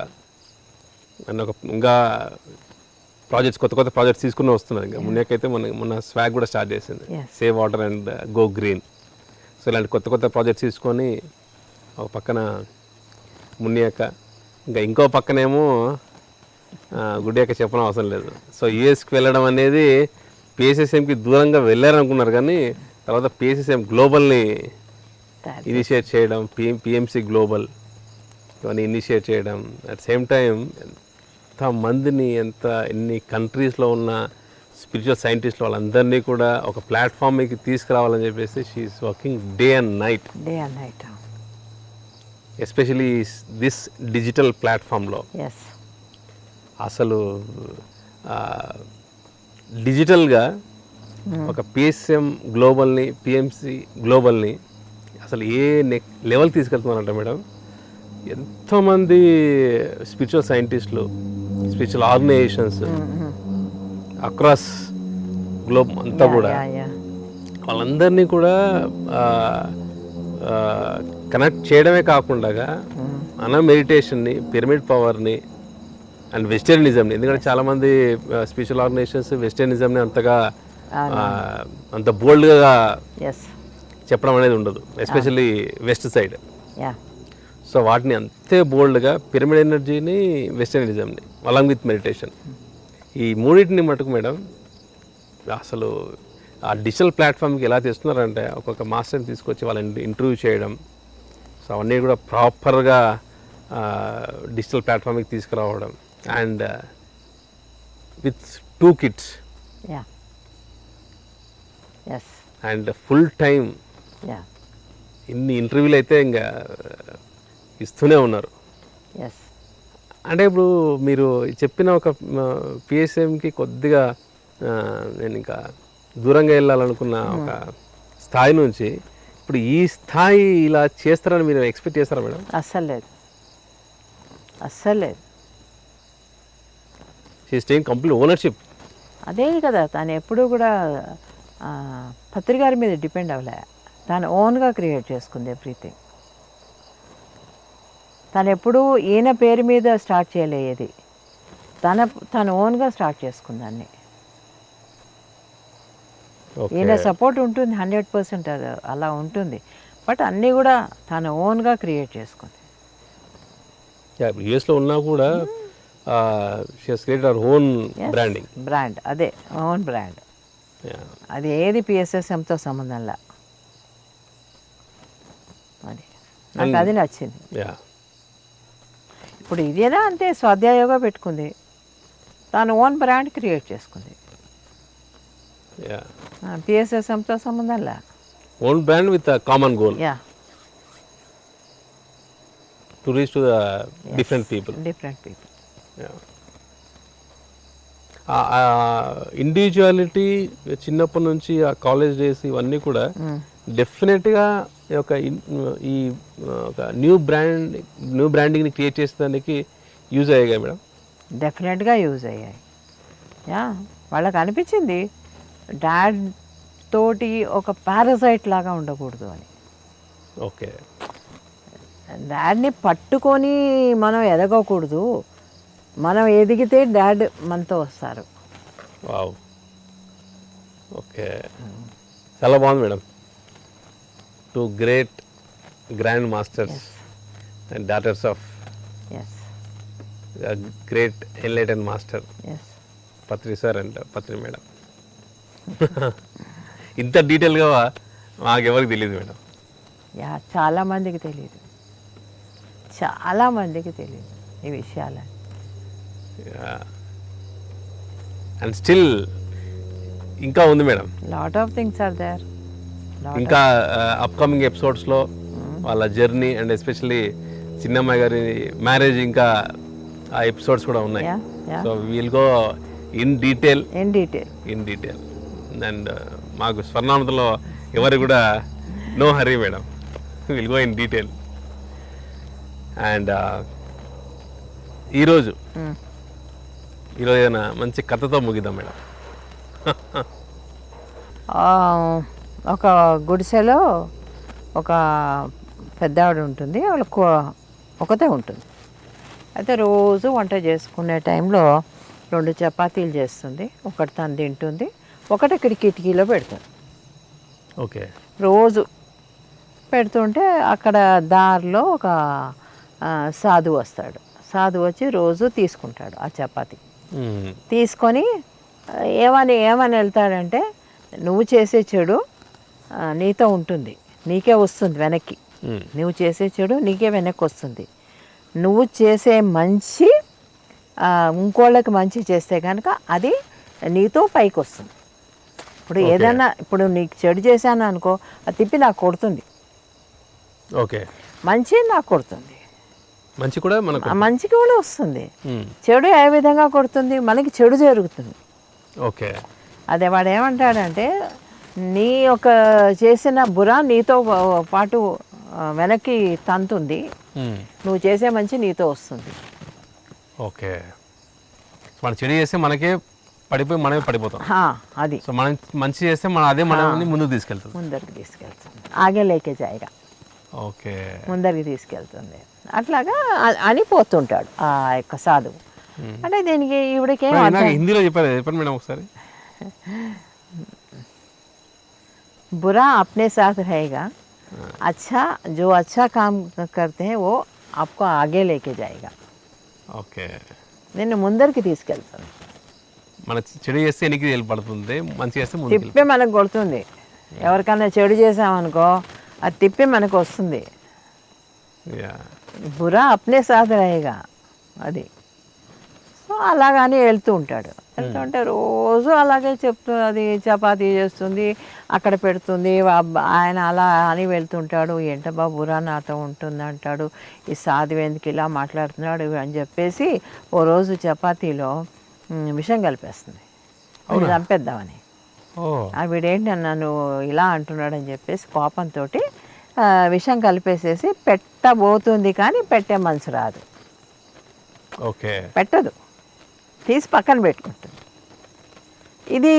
అండ్ ఇంకా కొత్త ప్రాజెక్ట్స్ తీసుకుని వస్తున్నారు. ఇంకా మున్నేకైతే మొన్న స్వాగ్ కూడా స్టార్ట్ చేసింది, save water and go green. So ఇలాంటి కొత్త ప్రాజెక్ట్స్ తీసుకొని ఒక పక్కన మున్నియక్క, ఇంకో పక్కనేమో గుడ్డియక్క చెప్పడం అవసరం లేదు. సో యూఎస్కి వెళ్ళడం అనేది పిఎస్ఎస్ఎంకి దూరంగా వెళ్ళారనుకున్నారు, కానీ తర్వాత పిఎస్ఎస్ఎం గ్లోబల్ని ఇనిషియేట్ చేయడం, పిఎంసి గ్లోబల్ ఇవన్నీ ఇనిషియేట్ చేయడం. అట్ సేమ్ టైం ఎంతమందిని ఎన్ని కంట్రీస్లో ఉన్న స్పిరిచువల్ సైంటిస్టులు వాళ్ళందరినీ కూడా ఒక ప్లాట్ఫామ్కి తీసుకురావాలని చెప్పేసి she's working day and night. Especially this digital ప్లాట్ఫామ్లో అసలు డిజిటల్గా ఒక పిఎస్ఎం గ్లోబల్ని, పిఎంసి గ్లోబల్ని అసలు ఏ లెవెల్ తీసుకెళ్తున్నారంట మేడం. ఎంతోమంది స్పిరిచువల్ సైంటిస్టులు, స్పిరిచువల్ ఆర్గనైజేషన్స్ అక్రాస్ గ్లోబ్ అంతా కూడా వాళ్ళందరినీ కూడా కనెక్ట్ చేయడమే కాకుండా మన మెడిటేషన్ని, పిరమిడ్ పవర్ని అండ్ వెస్టర్నిజంని, ఎందుకంటే చాలామంది స్పిరిచువల్ ఆర్గనైజేషన్స్ వెస్టర్నిజంని అంత బోల్డ్గా చెప్పడం అనేది ఉండదు, ఎస్పెషల్లీ వెస్ట్ సైడ్. సో వాటిని అంతే బోల్డ్గా పిరమిడ్ ఎనర్జీని, వెస్టర్నిజంని అలాంగ్ విత్ మెడిటేషన్, ఈ మూడింటిని మటుకు మేడం అసలు ఆ డిజిటల్ ప్లాట్ఫామ్కి ఎలా తెస్తున్నారంటే ఒక్కొక్క మాస్టర్ని తీసుకొచ్చి వాళ్ళని ఇంటర్వ్యూ చేయడం. సో అవన్నీ కూడా ప్రాపర్గా డిజిటల్ ప్లాట్ఫామ్కి తీసుకురావడం and with 2 kids and full time ఇన్ని ఇంటర్వ్యూలు అయితే ఇంకా ఇస్తూనే ఉన్నారు. అంటే ఇప్పుడు మీరు చెప్పిన ఒక పిఎస్ఎంకి కొద్దిగా నేను ఇంకా దూరంగా వెళ్ళాలనుకున్న ఒక స్థాయి నుంచి ఇప్పుడు ఈ స్థాయి ఇలా చేస్తారని మీరు ఎక్స్పెక్ట్ చేస్తారా మేడం? అస్సలు లేదు. She's taking complete ownership. అదే కదా, తను ఎప్పుడూ కూడా పత్రికారి మీద డిపెండ్ అవ్వలే, తను ఓన్గా క్రియేట్ చేసుకుంది ఎవ్రీథింగ్. తను ఎప్పుడూ ఈయన పేరు మీద స్టార్ట్ చేయలేదు, తను ఓన్గా స్టార్ట్ చేసుకుందాన్ని. ఈయన సపోర్ట్ ఉంటుంది 100%, అది అలా ఉంటుంది. బట్ అన్నీ కూడా తన ఓన్గా క్రియేట్ చేసుకుంది. ఇప్పుడు యూఎస్లో ఉన్నా కూడా she has created our own branding. Brand అదే ఓన్ బ్రాండ్. అది ఏది పిఎస్ఎస్ఎంతో సంబంధంలా. అది నాకు అది నచ్చింది. ఇప్పుడు ఇదేనా అంతే, స్వాధ్యాయోగా పెట్టుకుంది, తను ఓన్ బ్రాండ్ క్రియేట్ చేసుకుంది. పిఎస్ఎస్ఎంతో సంబంధంలా. Own brand with common goal. Yeah, to reach to the different people. Individuality చిన్నప్పటి నుంచి ఆ కాలేజ్ డేస్ ఇవన్నీ కూడా డెఫినెట్గా ఈ ఒక న్యూ బ్రాండింగ్ని క్రియేట్ చేసేదానికి యూజ్ అయ్యాయి మేడం. డెఫినెట్గా యూజ్ అయ్యాయి. యా, వాళ్ళకి అనిపించింది డాడ్ తోటి ఒక పారాసైట్ లాగా ఉండకూడదు అని. ఓకే, డాడ్ని పట్టుకొని మనం ఎదగకూడదు, మనం ఎదిగితే డాడ్ మనతో వస్తారు. వావ్, ఓకే, చాలా బాగుంది madam. Two great grand masters and daughters of great enlighten master Patri sir and Patri madam. ఇంత డీటెయిల్గా మాకెవరికి తెలియదు మేడం. యా, చాలామందికి తెలియదు, చాలామందికి తెలియదు ఈ విషయాలు. అండ్ స్టిల్ ఇంకా ఉంది madam. Lot of things are there. ఇంకా అప్కమింగ్ ఎపిసోడ్స్లో వాళ్ళ జర్నీ అండ్ ఎస్పెషల్లీ చిన్నమ్మాయి గారి మ్యారేజ్ ఇంకా ఆ ఎపిసోడ్స్ కూడా ఉన్నాయి. So will go in detail. And మాకు స్వర్ణామృతంలో ఎవరు కూడా no hurry madam, will go in detail. And ఈరోజు ఏదైనా మంచి కథతో ముగిద్దాం మేడం. ఒక గుడిసెలో ఒక పెద్ద ఆవిడ ఉంటుంది, వాళ్ళకు ఒకతే ఉంటుంది. అయితే రోజు వంట చేసుకునే టైంలో 2 చపాతీలు చేస్తుంది, ఒకటి తను తింటుంది, ఒకటి ఇక్కడ కిటికీలో పెడుతుంది. ఓకే, రోజు పెడుతుంటే అక్కడ దారిలో ఒక సాధువు వస్తాడు. సాధువు వచ్చి రోజు తీసుకుంటాడు ఆ చపాతీ. తీసుకొని ఏమని వెళ్తాడంటే, నువ్వు చేసే చెడు నీతో ఉంటుంది, నీకే వస్తుంది వెనక్కి. నువ్వు చేసే చెడు నీకే వెనక్కి వస్తుంది. నువ్వు చేసే మంచి ఇంకోళ్ళకి మంచి చేస్తే కనుక అది నీతో పైకి వస్తుంది. ఇప్పుడు ఏదన్నా, ఇప్పుడు నీకు చెడు చేశాను అనుకో, అది తిప్పి నాకు కొడుతుంది. ఓకే, మంచి నాకు కొడుతుంది, మంచికి కూడా వస్తుంది. చెడు ఏ విధంగా కొడుతుంది, మనకి చెడు జరుగుతుంది. ఓకే, అదే వాడు ఏమంటాడంటే, నీ యొక్క చేసిన బురా నీతో పాటు వెనక్కి తంతుంది, నువ్వు చేసే మంచి నీతో వస్తుంది. ఓకే, మనం చెడు చేస్తే మనకే పడిపోయి మనమే పడిపోతాం. అది సో మనం మంచి చేస్తే అదే మనల్ని ముందుకు తీసుకెళ్తుంది. ఆగే లేకే జాయిగా. ఓకే, ముందరికి తీసుకెళ్తుంది. అట్లాగా అని పోతుంటాడు ఆ యొక్క సాధువు. అంటే దీనికి ఇవిడికే హిందీలో చెప్పండి మేడం ఒకసారి. बुरा अपने साथ रहेगा, अच्छा जो अच्छा काम करते हैं वो आपको आगे लेके जाएगा. ఓకే, నేను ముందరికి తీసుకెళ్తాను. మన చెడు చేస్తే ఎనికి వెళ్ళిపడుతుంది, మంచి చేస్తే తిప్పి మనకు కొడుతుంది. ఎవరికైనా చెడు చేసామనుకో, అది తిప్పి మనకు వస్తుంది. బురా అప్నే సాథ్ రహేగా. అది సో అలాగని వెళ్తూ ఉంటాడు. వెళ్తుంటే రోజు అలాగే అది చపాతీ చేస్తుంది, అక్కడ పెడుతుంది. ఆయన అలా అని వెళ్తుంటాడు. ఏంటబ్బా బురా నాతో ఉంటుంది అంటాడు, ఈ సాధువు ఎందుకు ఇలా మాట్లాడుతున్నాడు అని చెప్పేసి ఓ రోజు చపాతీలో విషం కలిపేస్తుంది, చంపేద్దామని. వీడేంటి నన్ను ఇలా అంటున్నాడు అని చెప్పేసి కోపంతో విషం కలిపేసేసి పెట్టబోతుంది, కానీ పెట్టే మనసు రాదు. ఓకే, పెట్టదు, తీసి పక్కన పెట్టుకుంటుంది. ఇది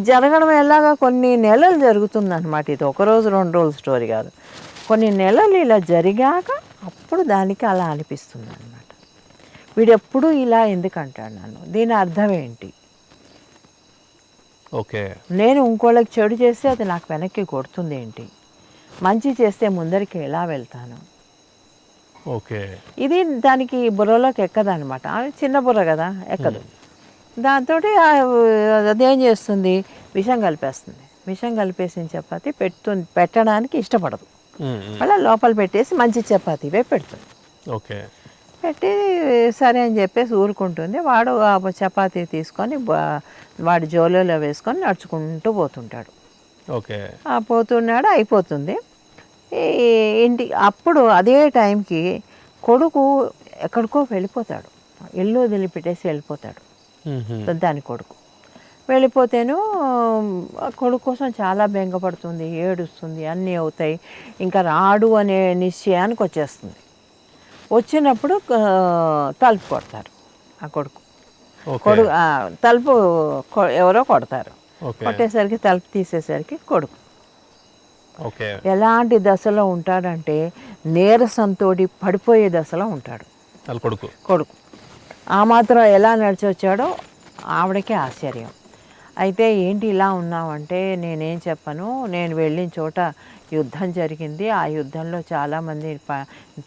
జరగడం ఎలాగా కొన్ని నెలలు జరుగుతుంది అనమాట. ఇది 1 రోజు 2 రోజుల స్టోరీ కాదు, కొన్ని నెలలు ఇలా జరిగాక అప్పుడు దానికి అలా అనిపిస్తుంది అనమాట. వీడెప్పుడు ఇలా ఎందుకు అంటాడు నన్ను, దీని అర్థం ఏంటి? ఓకే, నేను ఇంకోళ్ళకి చెడు చేస్తే అది నాకు వెనక్కి కొడుతుంది ఏంటి? మంచి చేస్తే ముందరికి ఎలా వెళ్తాను. ఓకే. ఇది దానికి బుర్రలోకి ఎక్కదనమాట. చిన్న బుర్ర కదా, ఎక్కదు. దాంతో అదేం చేస్తుంది, విషం కలిపేస్తుంది. విషం కలిపేసిన చపాతి పెట్టడానికి ఇష్టపడదు. అలా లోపల పెట్టేసి మంచి చపాతీవే పెడుతుంది. ఓకే. పెట్టి సరే అని చెప్పేసి ఊరుకుంటుంది. వాడు ఆ చపాతీ తీసుకొని వాడి జోలులో వేసుకొని నడుచుకుంటూ పోతుంటాడు. ఓకే. పోతున్నాడు, అయిపోతుంది. అప్పుడు అదే టైంకి కొడుకు ఎక్కడికో వెళ్ళిపోతాడు. ఇల్లు వదిలిపెట్టేసి వెళ్ళిపోతాడు దాని కొడుకు. వెళ్ళిపోతేను కొడుకు కోసం చాలా బెంగపడుతుంది, ఏడుస్తుంది, అన్నీ అవుతాయి. ఇంకా రాడు అనే నిశ్చయానికి వచ్చేస్తుంది. వచ్చినప్పుడు తలుపు కొడతారు. ఆ కొడుకు తలుపు ఎవరో కొడతారు. కొట్టేసరికి తలుపు తీసేసరికి కొడుకు ఎలాంటి దశలో ఉంటాడంటే నీరసంతో పడిపోయే దశలో ఉంటాడు కొడుకు. ఆ మాత్రం ఎలా నడిచి వచ్చాడో ఆవిడకే ఆశ్చర్యం. అయితే ఏంటి ఇలా ఉన్నావంటే నేనేం చెప్పను, నేను వెళ్ళిన చోట యుద్ధం జరిగింది. ఆ యుద్ధంలో చాలామంది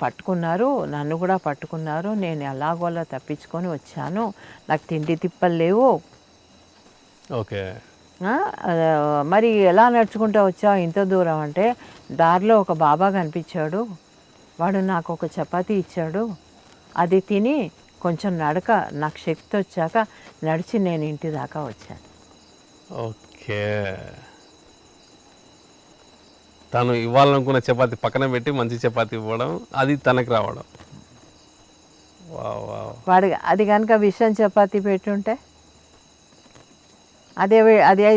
పట్టుకున్నారు, నన్ను కూడా పట్టుకున్నారు. నేను ఎలాగోలా తప్పించుకొని వచ్చాను. నాకు తిండి తిప్పలు లేవు. ఓకే. మరి ఎలా నడుచుకుంటూ వచ్చావు ఇంత దూరం అంటే, దారిలో ఒక బాబా కనిపించాడు. వాడు నాకు ఒక చపాతీ ఇచ్చాడు. అది తిని కొంచెం నడక నాకు శక్తి వచ్చాక నడిచి నేను ఇంటి దాకా వచ్చాను. ఓకే. తను ఇవ్వాలనుకున్న చపాతి పక్కన పెట్టి మంచి చపాతి ఇవ్వడం, అది తనకి రావడం. వాడు అది కనుక విషయం చపాతీ పెట్టుంటే అదే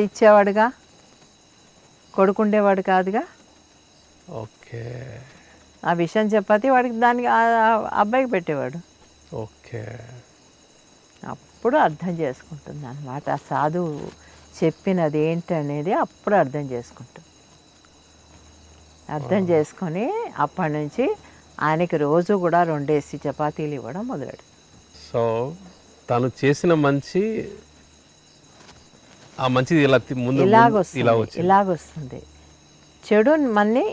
ఇచ్చేవాడుగా, కొడుకుండేవాడు కాదుగా. ఓకే. ఆ విషయం చపాతీ వాడికి దానికి అబ్బాయికి పెట్టేవాడు. ఓకే. అప్పుడు అర్థం చేసుకుంటుంది అన్నమాట. ఆ సాధువు చెప్పినది ఏంటనేది అప్పుడు అర్థం చేసుకుంటుంది. అర్థం చేసుకొని అప్పటి నుంచి ఆయనకి రోజు కూడా 2 చపాతీలు ఇవ్వడం మొదలెడు. సో తను చేసిన మంచి, ఆ మంచిది ఇలాగొస్తుంది. చెడు మనని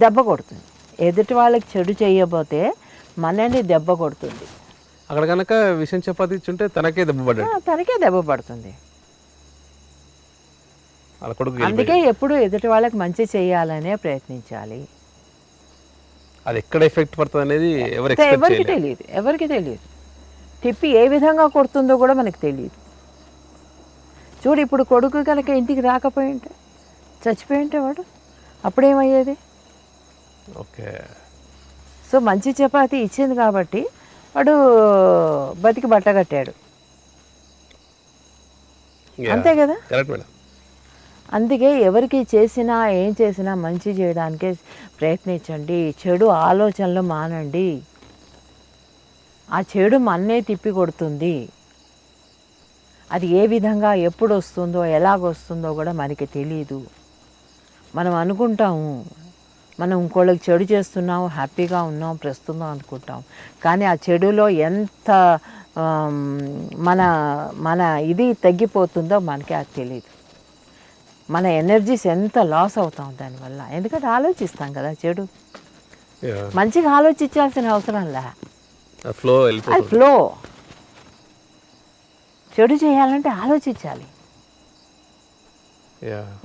దెబ్బ కొడుతుంది. ఎదుటి వాళ్ళకి చెడు చేయబోతే మనని దెబ్బ కొడుతుంది. అక్కడ కనుక విషయం చపాతీ ఇచ్చుంటే తనకే దెబ్బ పడుతుంది. అందుకే ఎప్పుడు ఎదుటి వాళ్ళకి మంచి చేయాలనే ప్రయత్నించాలి. అది ఎక్కడ ఎఫెక్ట్ పడుతుంది అనేది ఎవరికి తెలియదు. తిప్పి ఏ విధంగా కొడుతుందో కూడా మనకు తెలియదు. చూడు, ఇప్పుడు కొడుకు కనుక ఇంటికి రాకపోయి ఉంటే, చచ్చిపోయి ఉంటే వాడు అప్పుడేమయ్యేది. ఓకే. సో మంచి చపాతీ ఇచ్చింది కాబట్టి వాడు బతికి బట్ట కట్టాడు. అంతే కదా. అందుకే ఎవరికి చేసినా ఏం చేసినా మంచి చేయడానికే ప్రయత్నించండి. చెడు ఆలోచనలు మానండి. ఆ చెడు మన్నే తిప్పి కొడుతుంది. అది ఏ విధంగా ఎప్పుడు వస్తుందో ఎలాగొస్తుందో కూడా మనకి తెలియదు. మనం అనుకుంటాము మనం ఇంకోళ్ళకి చెడు చేస్తున్నాం, హ్యాపీగా ఉన్నాం, ప్రస్తుతం అనుకుంటాం. కానీ ఆ చెడులో ఎంత మన ఇది తగ్గిపోతుందో మనకి అది తెలియదు. మన ఎనర్జీస్ ఎంత లాస్ అవుతాం దానివల్ల. ఎందుకంటే ఆలోచిస్తాం కదా చెడు. మంచిగా ఆలోచించాల్సిన అవసరంలే, అది ఫ్లో. చెడు చేయాలంటే ఆలోచించాలి,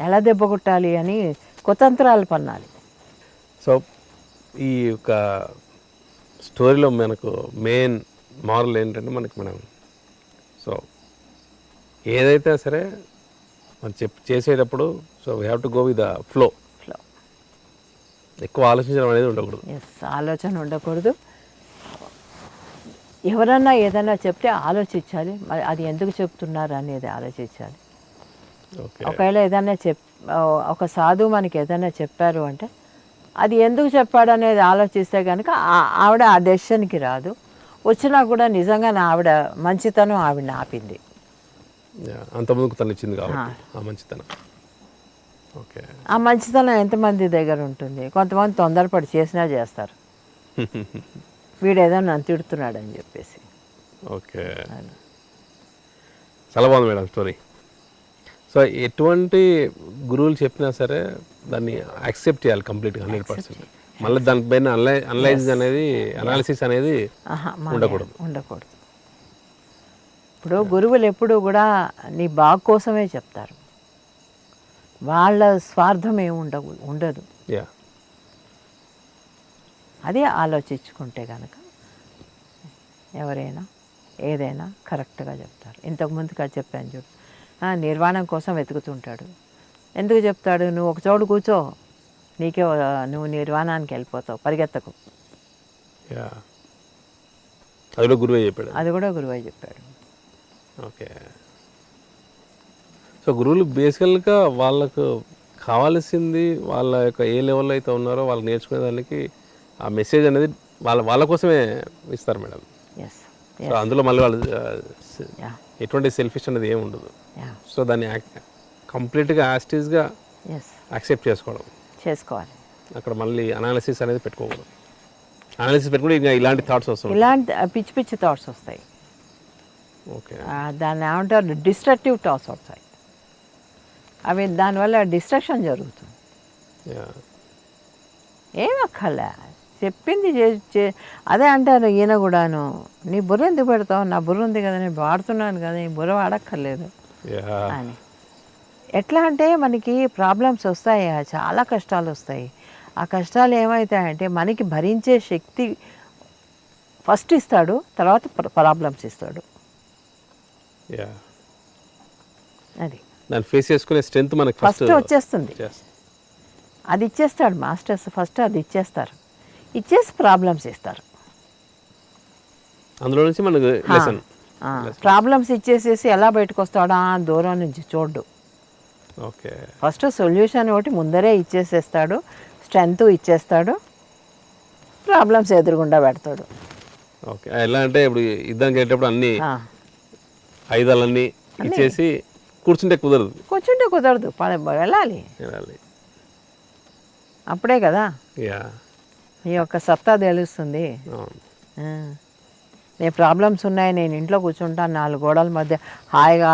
ఎలా దెబ్బ కొట్టాలి అని కుతంత్రాలు పన్నాలి. సో ఈ యొక్క స్టోరీలో మనకు మెయిన్ మారల్ ఏంటంటే మనం సో ఏదైతే సరే మనం చేసేటప్పుడు so we have to go with the flow. ఎక్కువ ఆలోచించడం అనేది ఉండకూడదు. ఆలోచన ఉండకూడదు. ఎవరన్నా ఏదైనా చెప్తే ఆలోచించాలి, మరి అది ఎందుకు చెప్తున్నారు అనేది ఆలోచించాలి. ఒకవేళ ఏదైనా ఒక సాధువు మనకి ఏదైనా చెప్పారు అంటే అది ఎందుకు చెప్పాడు అనేది ఆలోచిస్తే కనుక ఆవిడ ఆ డెసిషన్కి రాదు. వచ్చినా కూడా నిజంగా ఆవిడ మంచితనం ఆవిడని ఆపింది. అంతమందికి తను ఇచ్చింది కాబట్టి ఆ మంచితనం. ఓకే. ఆ మంచితనం ఎంతమంది దగ్గర ఉంటుంది? కొంతమంది తొందరపడి చేసినా చేస్తారు, వీడు ఏదో నన్ను తిడుతున్నాడు అని చెప్పేసి. ఓకే, చాలా బాగుంది మేడం స్టోరీ. సో ఎటువంటి గురువులు చెప్పినా సరే దాన్ని యాక్సెప్ట్ చేయాలి కంప్లీట్గా 100%. మళ్ళీ దానిపైన అనాలిసిస్ అనేది ఉండకూడదు. ఇప్పుడు గురువులు ఎప్పుడూ కూడా నీ బాగు కోసమే చెప్తారు, వాళ్ళ స్వార్థం ఏమి ఉండదు. యా, అదే ఆలోచించుకుంటే కనుక ఎవరైనా ఏదైనా కరెక్ట్గా చెప్తారు. ఇంతకుముందుగా చెప్పాను చూడు, నిర్వాణం కోసం వెతుకుతుంటాడు. ఎందుకు చెప్తాడు? నువ్వు ఒక చోటు కూర్చో, నువ్వు నిర్వాణానికి వెళ్ళిపోతావు, పరిగెత్తకు. యా, అది కూడా గురువే చెప్పాడు. ఓకే. సో గురువులు బేసికల్గా వాళ్ళకు కావాల్సింది, వాళ్ళ యొక్క ఏ లెవెల్లో అయితే ఉన్నారో వాళ్ళు నేర్చుకునే దానికి ఆ మెసేజ్ అనేది వాళ్ళ కోసమే ఇస్తారు మేడం. సో అందులో మళ్ళీ వాళ్ళు ఎటువంటి సెల్ఫిష్ అనేది ఏమి ఉండదు. సో దాన్ని కంప్లీట్గా యాస్టీస్గా యాక్సెప్ట్ చేసుకోవాలి. అక్కడ మళ్ళీ అనాలిసిస్ అనేది పెట్టుకోకూడదు. అనాలిసిస్ పెట్టుకుంటే ఇంకా ఇలాంటి థాట్స్ వస్తాయి, ఇలాంటి పిచ్చి థాట్స్ వస్తాయి. ఓకే, దాన్ని ఏమంటారు, డిస్ట్రక్టివ్ థాట్స్ వస్తాయి. అవి దానివల్ల డిస్ట్రక్షన్ జరుగుతుంది. ఏమక్కర్లే, చెప్పింది అదే అంటారు ఈయన కూడాను, నీ బుర్ర ఎందుకు పెడతావు, నా బుర్ర ఉంది కదా, నేను వాడుతున్నాను కదా, నీ బుర్ర వాడక్కర్లేదు అని. ఎట్లా అంటే మనకి ప్రాబ్లమ్స్ వస్తాయి, చాలా కష్టాలు వస్తాయి. ఆ కష్టాలు ఏమవుతాయంటే మనకి భరించే శక్తి ఫస్ట్ ఇస్తాడు, తర్వాత ప్రాబ్లమ్స్ ఇస్తాడు. అది దాన్ని ఫేస్ చేసుకునే స్ట్రెంత్ మనకి ఫస్ట్ వచ్చేస్తుంది. అది ఇచ్చేస్తాడు మాస్టర్స్, ఫస్ట్ అది ఇచ్చేసి ప్రాబ్లమ్స్ ఇస్తారు. అందులో నుంచి మనకు లెసన్. ప్రాబ్లమ్స్ ఇచ్చేసేసి ఎలా బయటకు వస్తాడా దూరం నుంచి చూడ్డు. ఓకే, ఫస్ట్ సొల్యూషన్ ఒకటి ముందరే ఇచ్చేసేస్తాడు, స్ట్రెంత్ ఇచ్చేస్తాడు, ప్రాబ్లమ్స్ ఎదురుగుండా పెడతాడు. ఓకే, ఎలా అంటే ఇప్పుడు యుద్ధానికి వెళ్ళేటప్పుడు అన్ని ఆయుధాలన్నీ ఇచ్చేసి కూర్చుంటే కుదరదు, వెళ్ళాలి. అప్పుడే కదా నీ యొక్క సత్తా తెలుస్తుంది. నీ ప్రాబ్లమ్స్ ఉన్నాయి, నేను ఇంట్లో కూర్చుంటాను, 4 గోడల మధ్య హాయిగా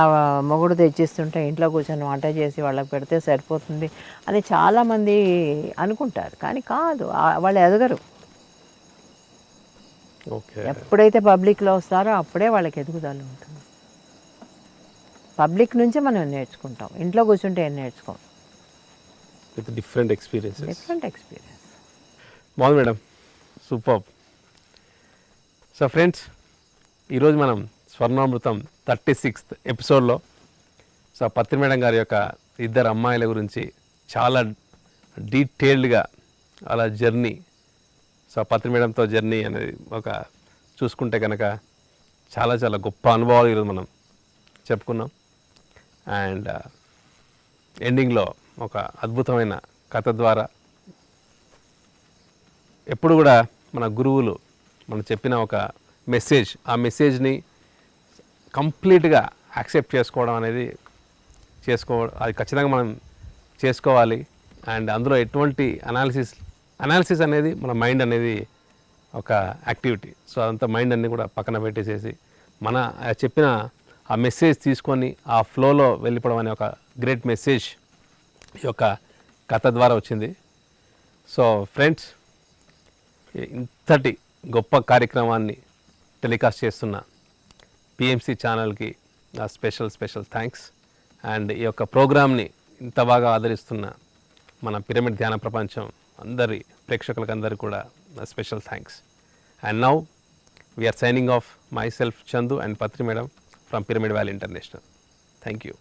మొగుడు తెచ్చిస్తుంటే ఇంట్లో కూర్చొని వంట చేసి వాళ్ళకి పెడితే సరిపోతుంది అని చాలామంది అనుకుంటారు. కానీ కాదు, వాళ్ళు ఎదగరు. ఎప్పుడైతే పబ్లిక్లో వస్తారో అప్పుడే వాళ్ళకి ఎదుగుదల ఉంటుంది. పబ్లిక్ నుంచి మనం నేర్చుకుంటాం, ఇంట్లో కూర్చుంటే ఏం నేర్చుకోం. Different experience. బాగుంది మేడం, సూపర్. సో ఫ్రెండ్స్, ఈరోజు మనం స్వర్ణామృతం 36th ఎపిసోడ్లో సో పత్రి మేడం గారి యొక్క 2 అమ్మాయిల గురించి చాలా డీటెయిల్డ్గా అలా జర్నీ, సో పత్రి మేడంతో జర్నీ అనేది ఒక చూసుకుంటే కనుక చాలా చాలా గొప్ప అనుభవాలు ఈరోజు మనం చెప్పుకున్నాం. అండ్ ఎండింగ్లో ఒక అద్భుతమైన కథ ద్వారా ఎప్పుడు కూడా మన గురువులు మనం చెప్పిన ఒక మెసేజ్, ఆ మెసేజ్ని కంప్లీట్గా యాక్సెప్ట్ చేసుకోవడం అనేది అది ఖచ్చితంగా మనం చేసుకోవాలి. అండ్ అందులో ఎటువంటి అనాలిసిస్ అనేది మన మైండ్ అనేది ఒక యాక్టివిటీ. సో అదంతా మైండ్ అన్ని కూడా పక్కన పెట్టేసేసి మన చెప్పిన ఆ మెసేజ్ తీసుకొని ఆ ఫ్లోలో వెళ్ళిపోవడం అనే ఒక గ్రేట్ మెసేజ్ ఈ యొక్క కథ ద్వారా వచ్చింది. సో ఫ్రెండ్స్, ఇంతటి గొప్ప కార్యక్రమాన్ని టెలికాస్ట్ చేస్తున్న పిఎంసి ఛానల్కి నా స్పెషల్ థ్యాంక్స్. అండ్ ఈ యొక్క ప్రోగ్రామ్ని ఇంత బాగా ఆదరిస్తున్న మన పిరమిడ్ ధ్యాన ప్రపంచం అందరి ప్రేక్షకులకు అందరికీ కూడా నా special thanks. And now we are signing off myself Chandu and Patri madam from pyramid valley international. Thank you.